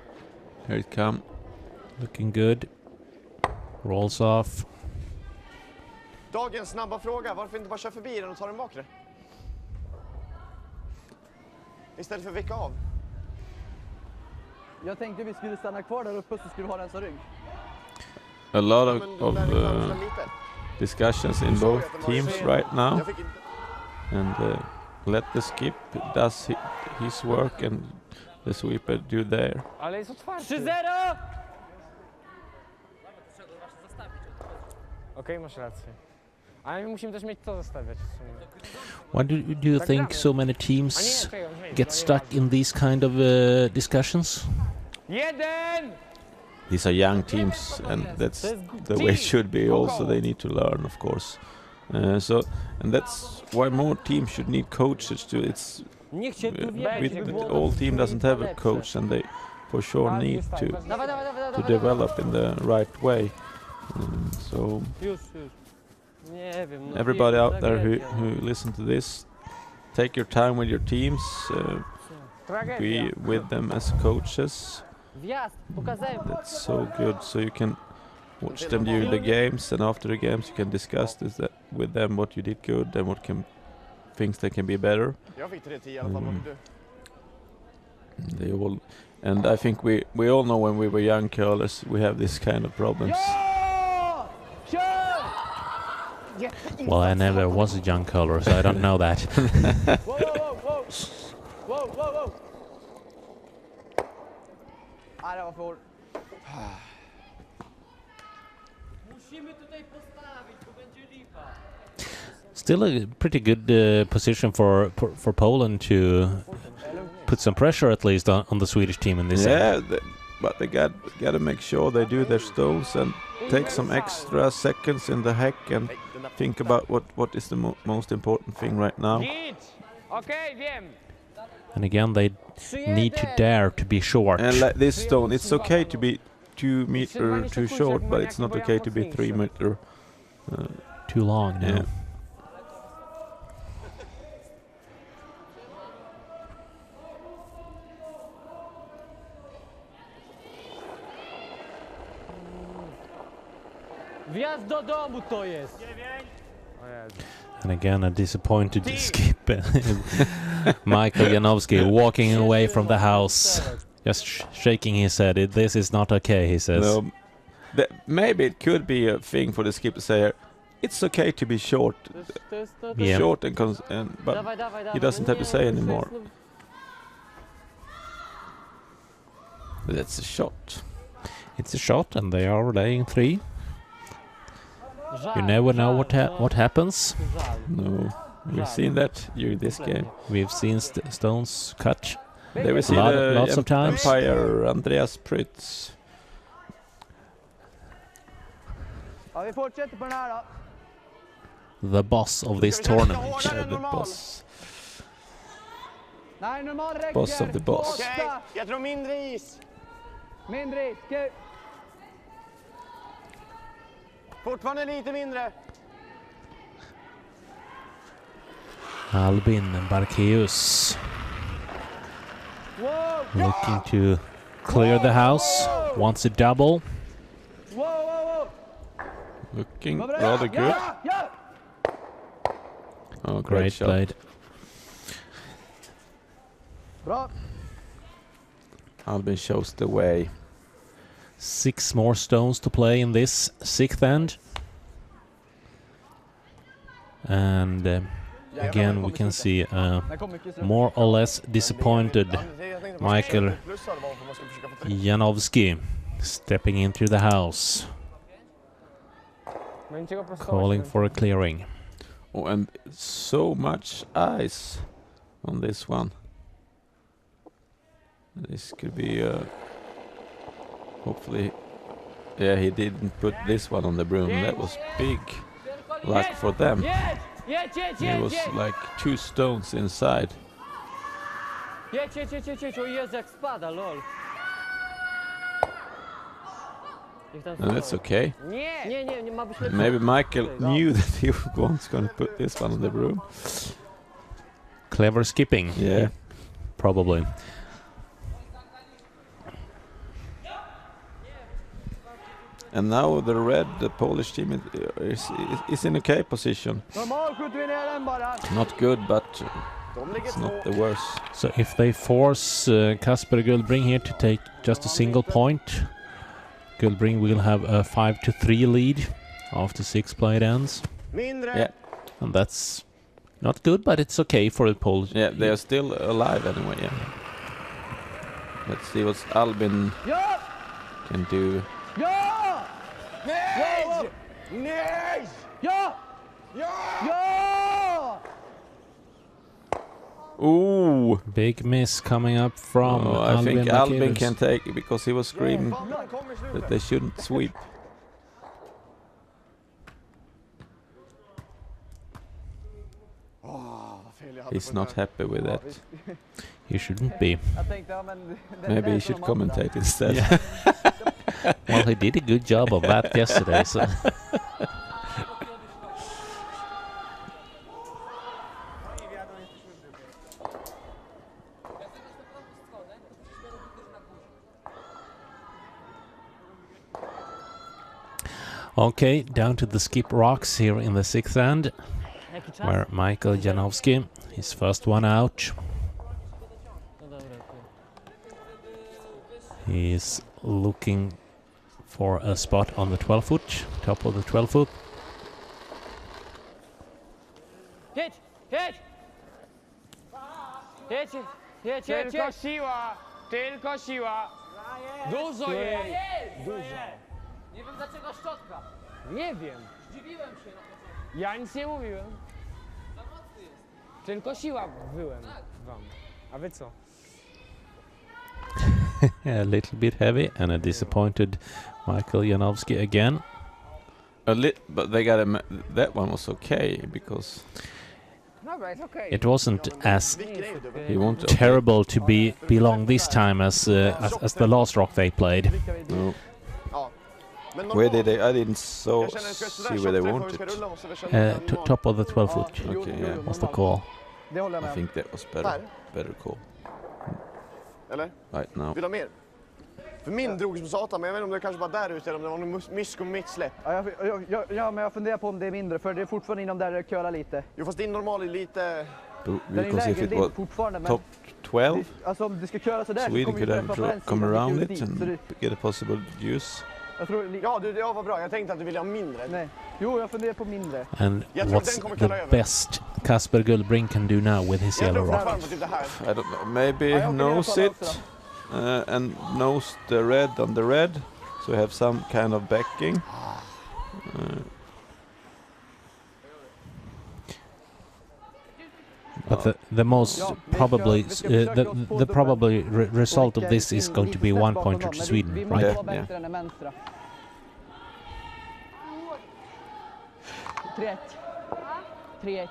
Here it come. Looking good. Rolls off. Dagens snabba fråga. Varför inte bara köra förbi den och ta den bakre? Istället för att vicka av. Jag tänkte vi skulle stanna kvar där uppe så skulle vi ha den som rygg. A lot Men of då lär vi chansa lite. discussions in both teams right now, Jag fick inte... and let the skip does his work and the sweeper do there. Ale jest otwarty. 3-0! Okej, masz rację. Ale my musimy też mieć to zostawiać w sumie. Why do you think so many A nie, teams czekaj, on wyjdzie, get to stuck nieważne. in these kind of discussions? 1! These are young teams, and that's the way it should be. Also, they need to learn, of course. And that's why more teams should need coaches to. It's Niech cię tu with wiedzie, żeby the było all team doesn't have a lepsze. coach, and they for sure need to Dawaj, to develop in the right way. So Już. Nie wiem. No, everybody out there tragedia. who listen to this, take your time with your teams. Tragedia. Be with them as coaches. Wjazd, pokazałem. That's so good. So you can watch them during the games, and after the games you can discuss this with them what you did good and what things that can be better. Jag fick 3-10 i alla fall. Vad fick du? They all, and I think we all know when we were young curlers we have this kind of problems. Ja! Kör! Well, I never was a young curler, so I don't know that. Wow, wow, wow! Wow, wow, wow! Nej, det var för hårt. Musimy tutaj postawić, bo będzie lipa. Still a pretty good position for Poland to put some pressure at least on the Swedish team in this end. Yeah, but they got to make sure they do their stones and take some extra seconds in the hack and Nej, den där think about what is the most important thing right now. Git! Okej, wiem. And again, they need to dare to be short. And like this stone, it's okay to be 2 meter too short, but it's not okay to be 3 meter. Too long now. Yeah. Wjazd do domu to jest! And again, a disappointed skip. Michael Janowski walking away from the house, just shaking his head. This is not okay, he says. No, maybe it could be a thing for the skip to say, it's okay to be short, Yeah. short and but he doesn't have to say anymore. That's a shot. It's a shot, and they are laying 3. You never know what happens. No, we've seen that during this game. We've seen stones cut. There we see Lots of times. Empire Andreas Prytz. Ja, vi fortsätter på den här då. The boss of this tournament. The boss. Nej, normal räcker. Boss of the boss. Okej, jag tror mindre is. Mindre is. Okej. Fortfarande lite mindre. Albin Barkeus Wow. looking to clear the house. Wants a double. Wow, wow, wow. Looking Vad bra. rather good. Ja, ja. Oh, great Great shot. played. Bra. Albin shows the way. 6 more stones to play in this 6th end. And again, we can see Det kom mycket ström. more or less disappointed Michael Janowski stepping into the house, calling for a clearing. Oh, and so much ice on this one. This could be hopefully, yeah, he didn't put this one on the broom. That was big luck for them. It was like 2 stones inside. Jedź, o Jezu, jak spada, lol. And that's okay. Nie, ma być lepiej. Maybe Michael knew that he was going to put this one on the broom. Clever skipping. Yeah. Probably. And now the Polish team is in okay position. Normal skjuter vi ner den bara. Not good, but De ligger it's not 2. the worst. So if they force Kasper Gullbring here to take just a single point, Gullbring will have a 5-3 lead after 6 played ends. Mindre. Yeah. And that's not good, but it's okay for the Polish. Yeah, they are still alive anyway. Yeah. Let's see what Albin Ja! can do. Ja! Nej! Nej! Ja! Ja! Ja! Ooh! Big miss coming up from Oh, I think Albin Barkeus. can take it because he was screaming Fan, han kom i that slutet. they shouldn't sweep. Vad fel jag hade He's på not den happy with that. You shouldn't be. Jag tänkte, ja men... Maybe he should commentate instead. Well, he did a good job of that yesterday. So. Okay, down to the skip rocks here in the 6th end, Jaki czas? where Michael Janowski, his first one out. No dobra, He's looking for a spot on the 12-foot, top of the 12-foot. Jedź! Tylko siła! Tylko siła! Dużo jej! Dużo. Nie wiem dlaczego szczotka. Nie wiem. Zdziwiłem się na początku. Ja nic nie mówiłem. Za mocny jest. Tylko siła byłem wam. A wy co? A little bit heavy and a disappointed Michael Janowski again. But they got that one was okay because No, but it's okay. It wasn't as He won't. terrible to be long this time as the last rock they played. No. Ja. Men Where did normalt, they? I didn't so jag känner, ska jag see where they köra wanted. vi ska rulla måste vi köra Top of the 12 foot Okay, yeah. was the call. Det håller jag I med om. think that was Här, better call eller? right now. Vill du ha mer? För min drog som satan, men jag vet inte om det kanske var där ute eller om det var någon mysko med mitt släpp. Ja, men jag funderar på om det är mindre, för det är fortfarande inom där det kölar lite. Jo, fast din normal är lite... Because if it was fortfarande, men top 12, alltså om det ska köra så där Sweden så could kommer have ju träffa på en come sida, around vilket it är dit. Så and get a possible juice. jag tror, Ja, vad bra. Jag tänkte att du ville ha mindre. nej. Jo, jag funderar på mindre. And Jag tror den what's kommer the kalla över. best Casper Gullbring can do now with his Jag yellow tror rock? fortfarande på typ det här. I don't know. Maybe Ja, jag åker ner och nose kollar it också and nose the red on the red, so we have some kind of backing. But the most probably the probably result of this is going to be 1 pointer to Sweden, Vi right? måste Yeah, vara bättre än den vänstra. 3-1. 3-1.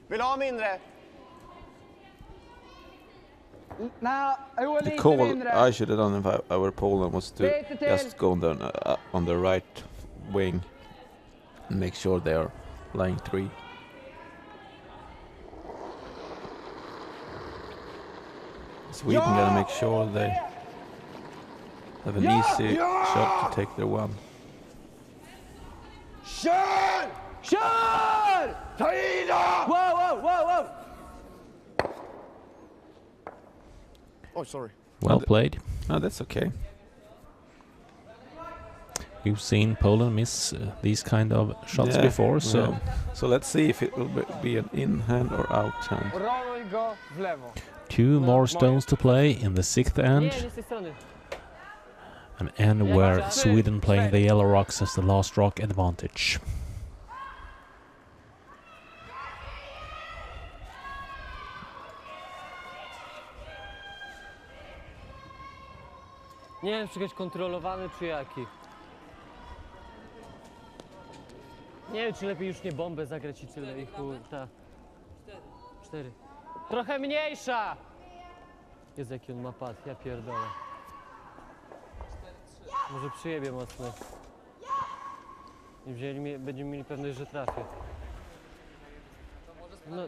Vill du ha mindre? Nej, jo, The lite call mindre. I should have done if I were Poland was to Lite till. just go on the right wing and make sure they are lying 3. Sweden gotta make sure they have an easy shot to take their 1. Kör! Kör! Ta i då! Wow! Oj, sorry. Well played. No, that's okay. You've seen Poland miss these kind of shots Yeah, before, so yeah. So let's see if it will be an in hand or out hand. Roluj go w lewo. 2 more stones to play in the 6th end. Nie, nie z tej strony. An end where Sweden playing the yellow rocks has the last rock advantage. Nie wiem, czy jakiś kontrolowany, czy jaki. Nie wiem, czy lepiej już nie bombę zagrać i tyle. I chuj, ta. 4. Trochę mniejsza! Jest jaki on ma pad, ja pierdolę. Może przyjebie mocno. I będziemy mieli pewność, że trafię. No,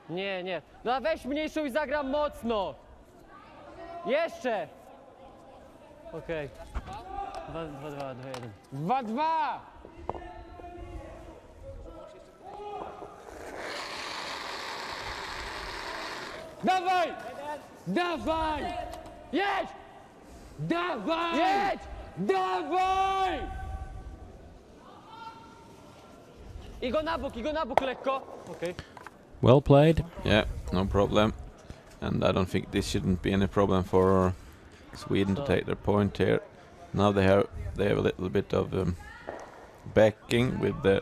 nie. No a weź mniejszą i zagram mocno! Jeszcze! Okej. 2-2, 2-1. 2-2! Dawaj! Dawaj! Jedź! Dawaj! Jedź! Dawaj! I go na bok lekko. Okej. Well played. Yeah, no problem. And I don't think this shouldn't be any problem for Sweden to take their point here. Now they have a little bit of backing with the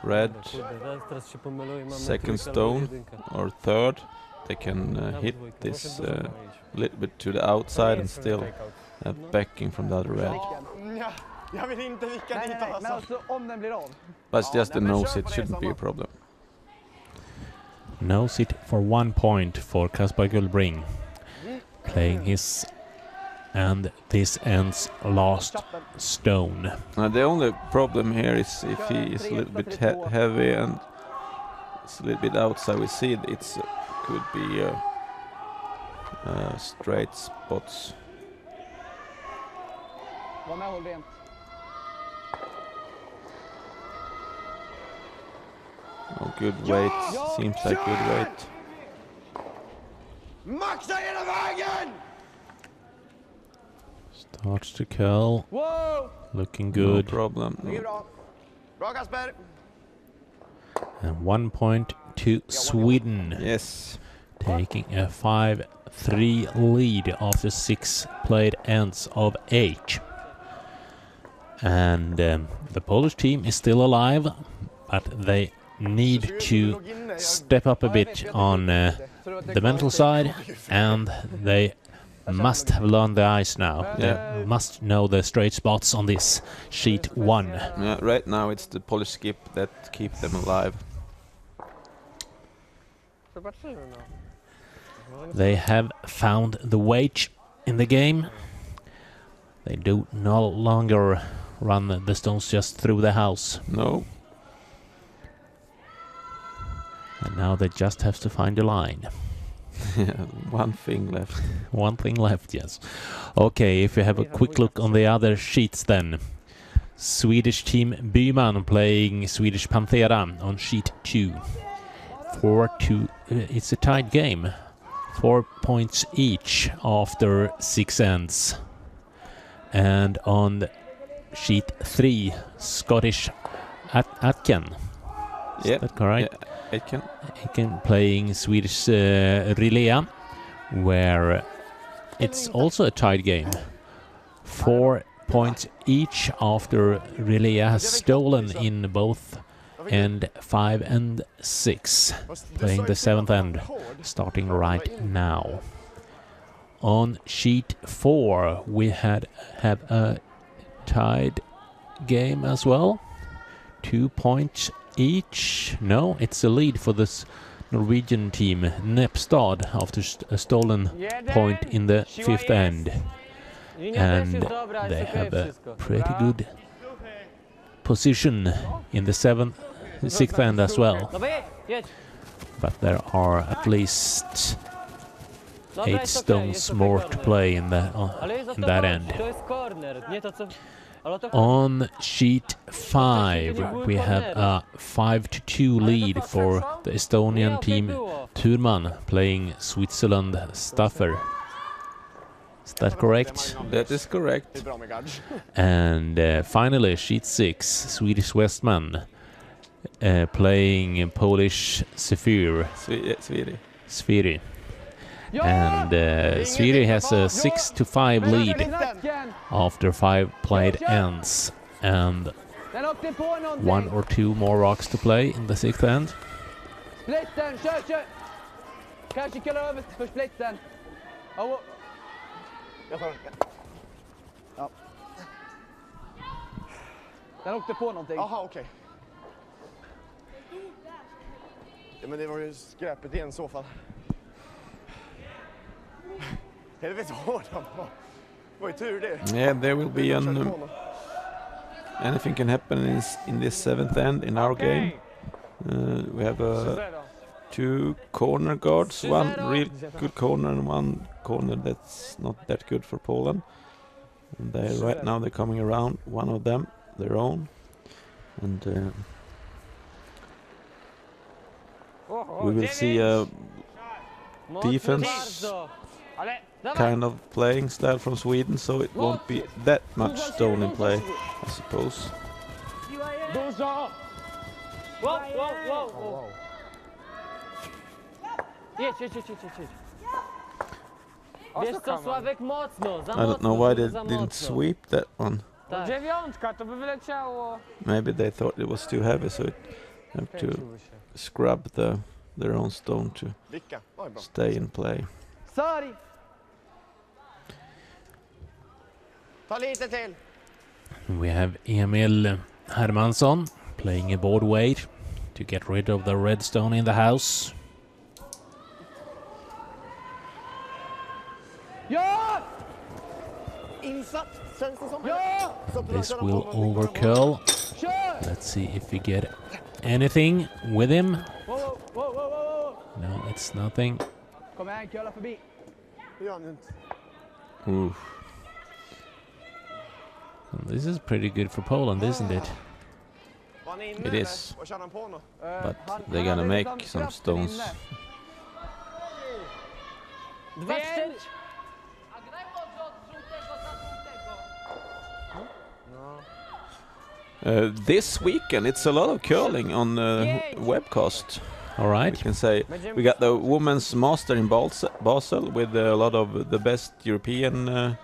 red Kurde, teraz się pomyluję, mamy second trójkę stone albo jedynkę. or third. They can Nawet hit dwójkę. this Może dużo ma iść. little bit to the outside and still have backing from the other red. Ja, jag vill inte vicka Nej, dit men alltså. alltså om den blir av. But it's just the nej, men nose kör it på det shouldn't be a samma. problem. Nose it for 1 point for Casper Gullbring. Playing his and this ends last stone. The only problem here is if he is a little bit heavy and it's a little bit outside. We see it's could be straight spots. Var med och håll rent. Oh, good weight. Seems like good weight. Maxa hela vägen! Starts to curl. Wow! Looking No good. problem. Det är No. bra. Bra Kasper! And 1 point to Sweden. Yes. Taking a 5-3 lead after 6 played ends of 8. And the Polish team is still alive, but they need to step up a bit on the mental side, and they must have learned the ice now. They must know the straight spots on this sheet 1. Yeah, right now it's the Polish skip that keep them alive. Zobaczymy, no. They have found the wage in the game. They do no longer run the stones just through the house. No. And now they just have to find a line. One thing left. One thing left, yes. Okay, if you have a quick look on the other sheets then. Swedish team Byman playing Swedish Panthera on sheet 2. 4-2. It's a tied game. 4 points each after 6 ends. And on sheet 3, Scottish Atkin. Is that correct? Yeah, Atkin playing Swedish Rilea, where it's also a tied game. 4 points each after Rilea has stolen in both end 5 and 6, playing the 7th end, starting right now. On sheet 4 we have a tied game as well. 2 points each. No, it's a lead for this Norwegian team, Nepstad, after a stolen point in the 5th end. And they have a pretty good position in the 6th end as well. But there are at least 8 stones more to play in that end. On sheet 5 we have a 5-2 lead for the Estonian team Thurman playing Switzerland Staffer. Is that correct? That is correct. And finally sheet 6, Swedish Westman playing Polish Sviri. And Sviri has a 6-5 lead after 5 played ends, and 1 or 2 more rocks to play in the 6th end. Splitten, kör! Kanske kalla över för splitten. Jag tar den. Ja. Den åkte på någonting. Jaha, okej. Ja, men det var ju skräpet igen i så fall. Helvete hård han var. Det var ju tur det. Yeah, there will be anything can happen in this 7th end in our game. We have 2 corner guards, one real good corner and one corner that's not that good for Poland. And right now they're coming around, one of them, their own. And we will see a defense kind of playing style from Sweden, so it won't be that much stone in play, I suppose. Jedź. Wiesz co, Sławek, mocno, za I don't know mocno, why they za didn't mocno. sweep that one. Tak. 9, to by wyleciało. Maybe they thought it was too heavy, so it have to Kręciły się. scrub their own stone to Vicka, oj bra. stay in play. Sorry! Ta lite till. We have Emil Hermansson playing a board weight to get rid of the red stone in the house. Ja! Insatt, känns det som. Ja! This will overkill. Kör! Let's see if we get anything with him. Wow. No, it's nothing. Kom igen, köra förbi. Det gör han inte. Oof. This is pretty good for Poland, isn't it? Var han inne It eller? is. Och körde han på något? But they're gonna make some stones. 2-4. A graj może od żółtego za żółtego. This weekend it's a lot of curling on webcast. All We right. can say we got the women's master in Basel with a lot of the best European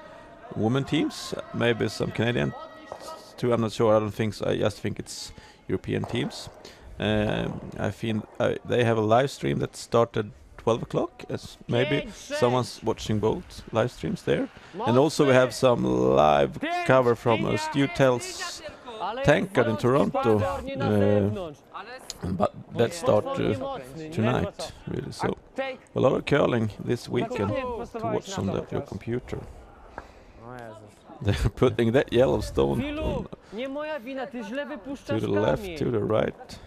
women teams, maybe some Canadian too. I'm not sure. I just think it's European teams. I think they have a live stream that started 12 o'clock. As maybe someone's watching both live streams there. And also we have some live cover from Stu Tells tankard in Toronto, Potwornie na zewnątrz. but that start Potwornie mocny, nie? tonight, really. So a lot of curling this weekend Nie, to postawałeś watch na on to your chociaż. computer. O Jezus. They're putting that Yellowstone Filu, nie moja wina, ty źle to wypuszczasz the left, kamień. to the right.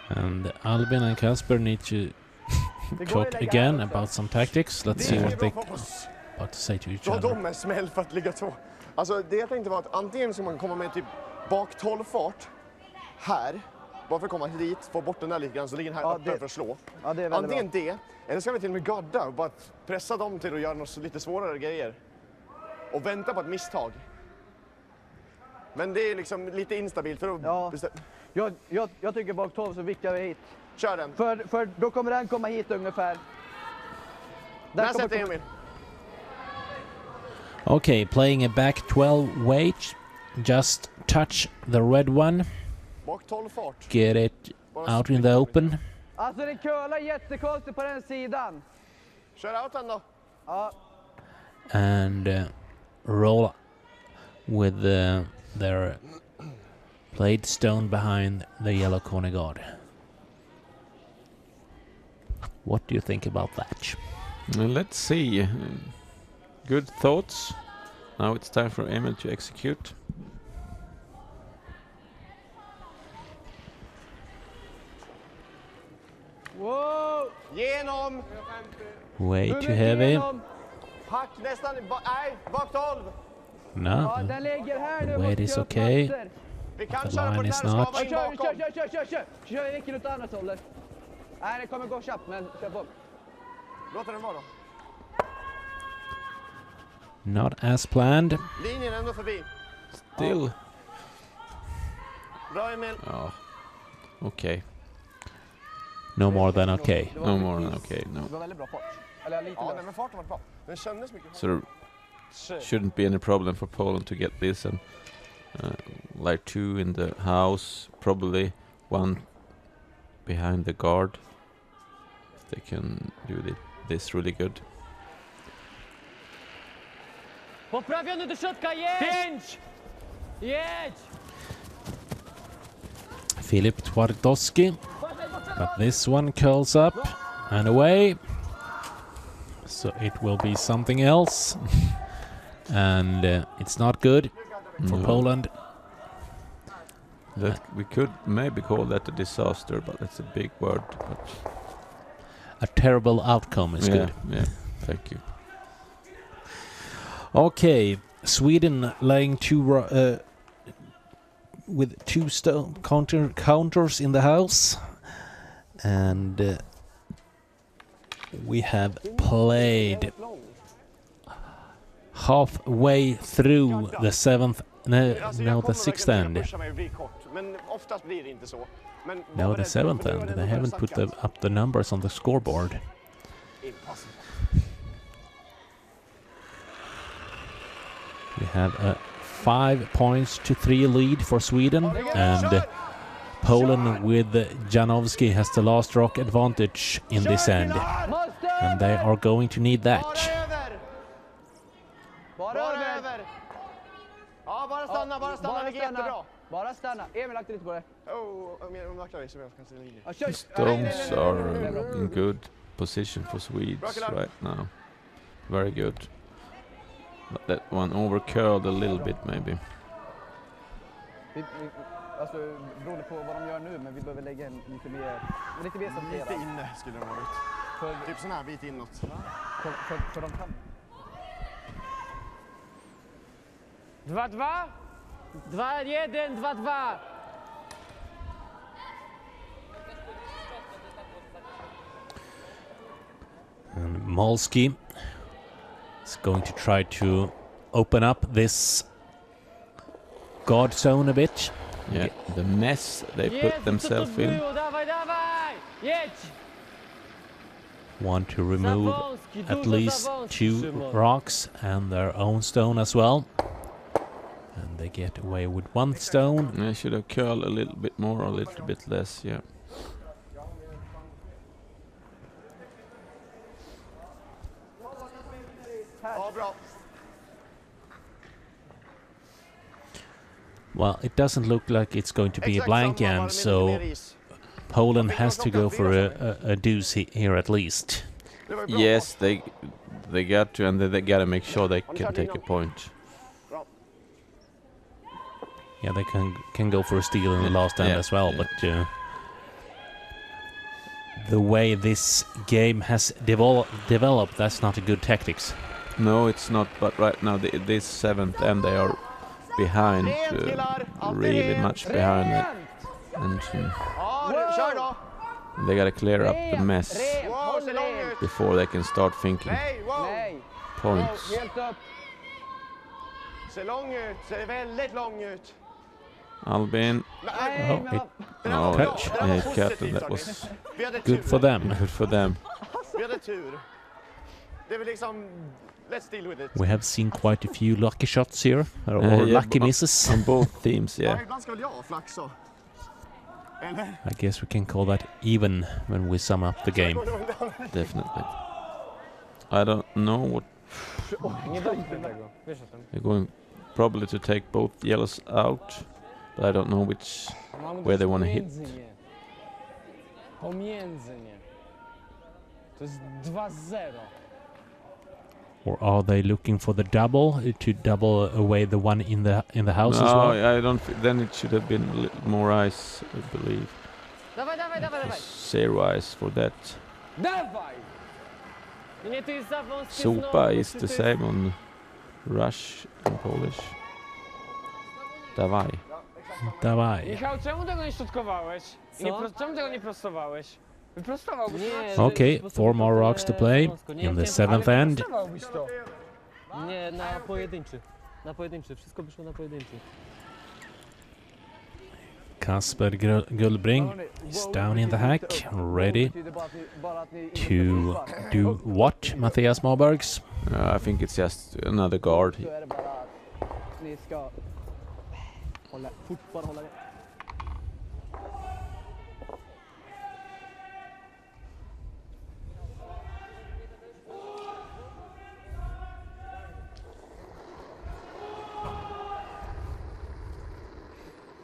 And Albin and Kasper need to talk again about some tactics. Let's see what they about to say to each Då har other. de en smäll för att ligga 2. Alltså det jag tänkte var att antingen ska man komma med typ bak 12-fart här, bara för att komma hit, få bort den där lite grann så ligger den här öppen för att slå. Ja, det är väldigt Antingen bra. det, eller ska vi till och med gadda och bara pressa dem till att göra något lite svårare grejer. Och vänta på ett misstag. Men det är liksom lite instabilt för att Jag tycker bak 12 så vickar vi hit. Kör den. För då kommer den komma hit ungefär. Där sätter Emil. Okay, playing a back 12 weight. Just touch the red one. Bak 12-fart. Get it out in the open. Alltså det curlar jättekonstigt på den sidan. Kör out den då. Ja. And roll with their played stone behind the yellow corner guard. What do you think about that? Let's see. Good thoughts. Now it's time for Emil to execute. Wow! Genom. Way too heavy. Hack nästan. Nej, bak 12. No, Ja, den ligger här nu. the weight måste is jag upp okay. master. Vi kan The köra på line det is där och not. skava in bakom. Kör! Kör vi vilken åt annat hållet. Nej, det kommer gå snabbt, men kör på. Låt den vara då. Not as planned. Linjen ändå förbi. Still. Bra Emil. Oh. Okay. No more than okay. No more than okay. Det No. var väldigt bra fart. Eller lite Ja, lös. nej, men farten var bra. Den kändes mycket. So there shouldn't be any problem for Poland to get this, and like 2 in the house, probably 1 behind the guard. They can do this really good. Poprawiony do środka, jedź! Jedź! Filip Twardowski. But this one curls up and away. So it will be something else. And it's not good for No. Poland. That we could maybe call that a disaster, but that's a big word. But A terrible outcome is good. Yeah, thank you. Okay, Sweden laying with 2 stone counters in the house, and we have played halfway through the 7th. No, the 6th end. Men oftast blir det inte så. Men No, the 7th end. They haven't put up the numbers on the scoreboard. We have a 5 points to 3 lead for Sweden, and Poland with Janowski has the last rock advantage in this end, and they are going to need that. Bara över. Ja, bara stanna, det är jättebra. Bara stanna. Emil, akta lite på det. Om jag aktar dig så jag kan se linjen. Ja, kör. Stones are in good position for Swedes right now. Very good. But that one overcurled a little bit maybe. Alltså, beroende på vad de gör nu, men vi behöver lägga en lite mer centrerad. Lite inne skulle det ha varit. Typ sån här bit inåt. För de kan. 2-2? 2-1, 2-2. And Molski is going to try to open up this guard zone a bit. Yeah, the mess they put themselves in. Dawaj, dawaj! Jedź! Want to remove Zawąski, at dużo least zawąski, 2 Szymon. rocks and their own stone as well. And they get away with 1 stone. I should have curled a little bit more or a little bit less, yeah. Ja, bra. Well, it doesn't look like it's going to be a Exakt blank samma, bara end, med lite so mer is. Poland has to go for a deuce here at least. Det var ju bra. Yes, they got to, and they got to make sure they can take a point. Yeah, they can go for a steal in the last end as well, but the way this game has developed, that's not a good tactics. No, it's not. But right now, this seventh end, they are behind, really much behind it, and Ja, kör då. they got to clear up the mess Wow, ser lång ut. before they can start thinking Nej, wow. Nej, points. helt upp. Ser lång ut, ser väldigt lång ut. Albin, Nej, Oh, it, den här var bra. touch. Den här var hit cut, positiv, and that hörni. was Vi hade good tur. for them. good for them. Vi hade tur. Det är väl liksom, let's deal with it. We have seen quite a few lucky shots here, or Yeah, lucky but misses. on both teams, Ja, yeah. ibland ska väl jag flaxa. Eller? I guess we can call that even when we sum up the game. Definitely. I don't know what Nie daliśmy tego. Wiesz o tym. they're going probably to take both yellows out, but I don't know which. Mam Where they wanna hit. Pomiędzy nie. To jest 2-0. Or are they looking for the double to double away the one in the house as No, well? I don't. Then it should have been a little more ice, I believe. Dawaj. Zero ice for that. Dawaj! Nie, to jest za wąskie Sopa znowu, is czy the to same on Rush in Polish. Dawaj. Dawaj. Michał, czemu tego nie środkowałeś? Co? Czemu tego nie prostowałeś? Wyprostowałbyś Nie, to. Okay, po prostu 4 more rocks to play wąsko. Nie, in the chciałem- seventh end. Wyprostowałbyś to. Nie, na pojedynczy. Na pojedynczy, wszystko by szło na pojedynczy. Kasper Gullbring is down in the hack, ready to do what, Mattias Mobergs? I think it's just another guard. Så är det bara att ni ska bara hålla det.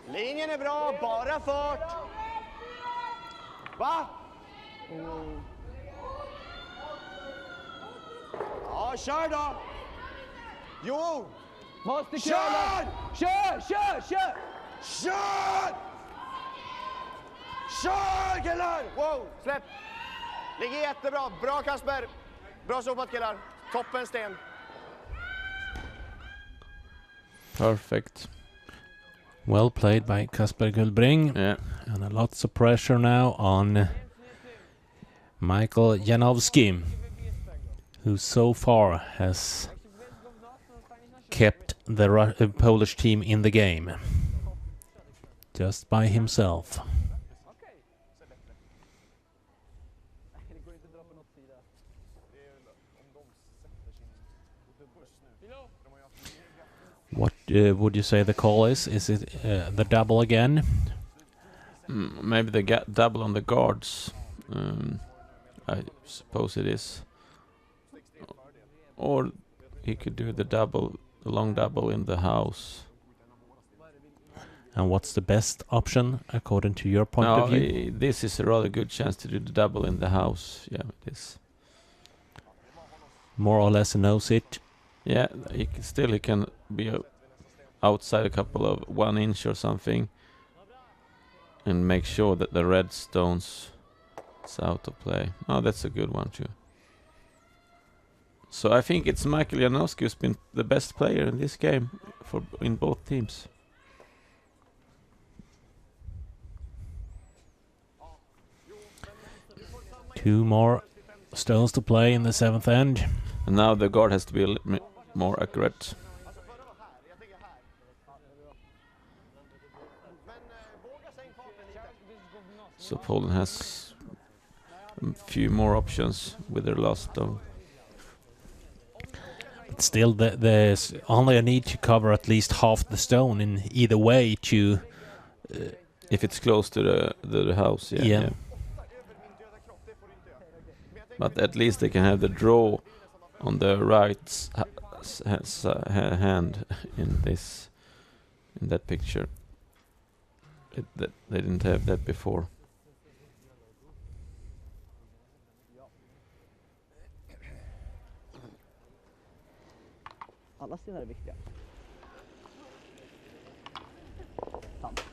Linjen är bra, bara fart. Va? Ja, kör då. Jo, Måste kör! köra! Kör! Kör! Kör killar! Wow, släpp. Ligger jättebra. Bra Kasper. Bra sopat killar. Toppen sten. Perfect. Well played by Kasper Gullbring. Yeah. And lots of pressure now on Michael Janowski, who so far has kept the Polish team in the game just by himself. What would you say the call is? Is it the double again? Maybe they got double on the guards. I suppose it is. Or he could do the long double in the house. And what's the best option according to your point No, of view? this is a rather good chance to do the double in the house. Yeah, it is. More or less a no-sit. Yeah, he can be outside a couple of 1 inch or something, and make sure that the red stones is out of play. Oh, that's a good one too. So I think it's Michael Janowski who's been the best player in this game in both teams. Two more stones to play in the seventh end. And now the guard has to be a little more accurate. So Poland has a few more options with their last stone. But still, there's only a need to cover at least half the stone in either way to... If it's close to the house, yeah. Yeah. But at least they can have the draw on the right hand in that picture. They didn't have that before. Alla stenar är viktiga. Sant.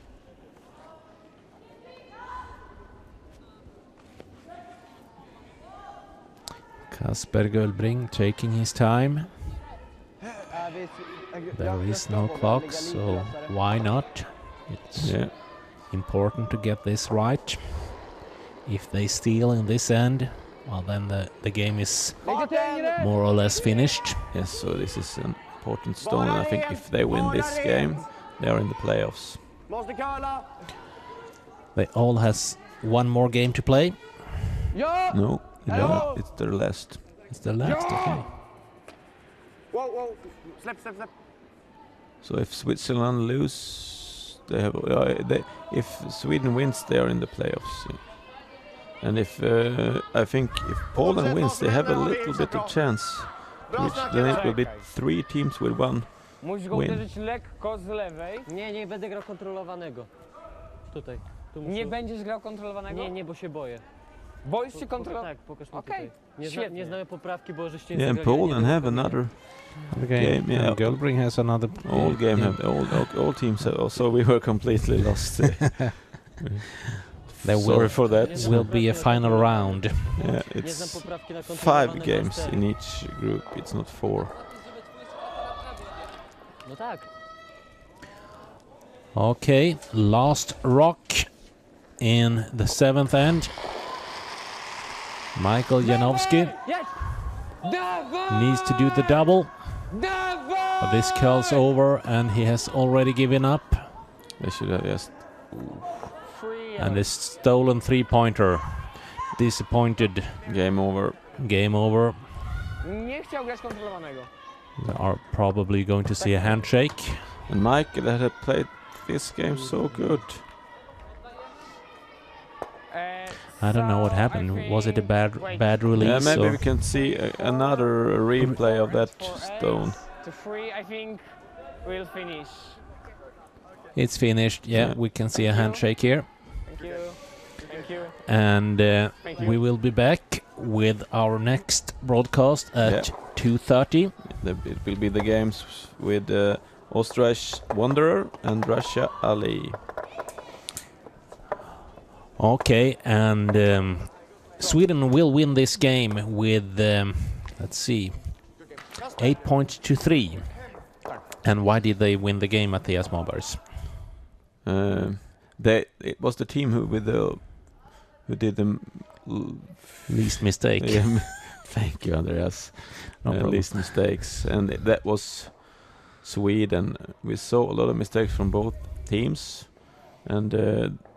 Kasper Gullbring taking his time. There is no clock, so why not? It's important to get this right. If they steal in this end, well, then the game is more or less finished. Yes, so this is an important stone, and I think if they win this game, they are in the playoffs. They all has one more game to play. No, it's their last. It's the last, okay. Wow, släpp. So if Switzerland lose, they have. If Sweden wins, they are in the playoffs. Yeah. And if I think if Poland wins, they have a little bit of chance. Which then it will be 3 teams with 1 Musisz go win. uderzyć lekko z lewej. Nie będę grał kontrolowanego. Tutaj. Tu muszę... Nie będziesz grał kontrolowanego? Nie, bo się boję. Boisz się kontrolowanego? Tak, pokaż mi Okej, tutaj. świetnie. Nie znamy poprawki, bo żeście Yeah, and Poland have another game. Yeah, And Gullbring has another. all game have all teams have. Also, we were completely lost. There Sorry for that. will be a final round. Yeah, Nie znam it's poprawki na 5 kontrolowanego. games in each group. It's not 4. No tak. Okay, last rock in the 7th end. Michael Janowski needs to do the double. But this curls over and he has already given up. They should have just. And a stolen 3-pointer. Disappointed. Game over. Game over. Nie chciał grać kontrolowanego. They are probably going to see a handshake. And Michael that had played this game so good. I don't know what happened. Was it a bad release? Yeah, maybe or? we can see another replay of that stone. To 3, I think we'll finish. It's finished. Yeah, we can see a handshake here. Thank you. Thank you. And Thank you. we will be back with our next broadcast at 2:30. It will be the games with Ostrich Wanderer and Russia Ali. Okay, and Sweden will win this game with, let's see, 8 points to 3. And why did they win the game, Matthias Malbergs? It was the team who did the Least mistake. Yeah, thank you, Andreas. No problem. Least mistakes, and that was Sweden. We saw a lot of mistakes from both teams, and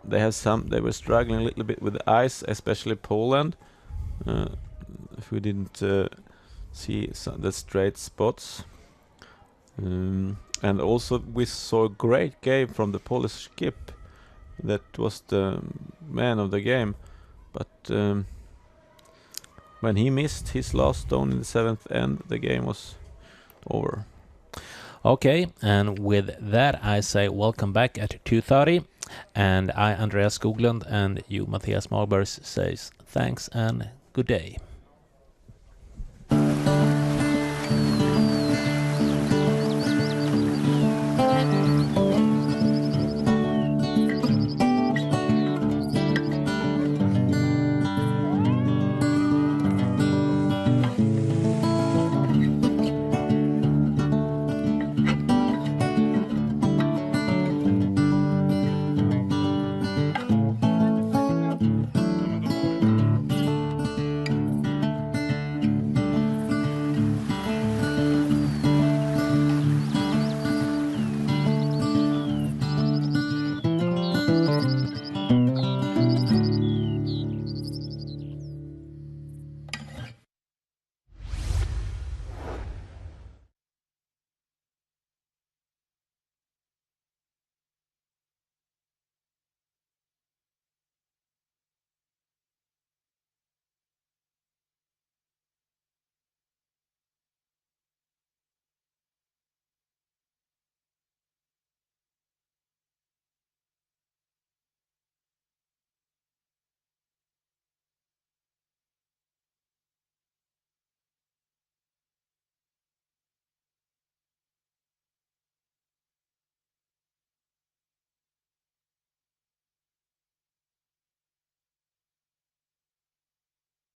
they were struggling a little bit with the ice, especially Poland. If we didn't see the straight spots. And also we saw a great game from the Polish skip. That was the man of the game. But when he missed his last stone in the 7th end, the game was over. Okay, and with that I say welcome back at 2:30. And I, Andreas Skoglund, and you, Matthias Malbergs, says thanks and good day.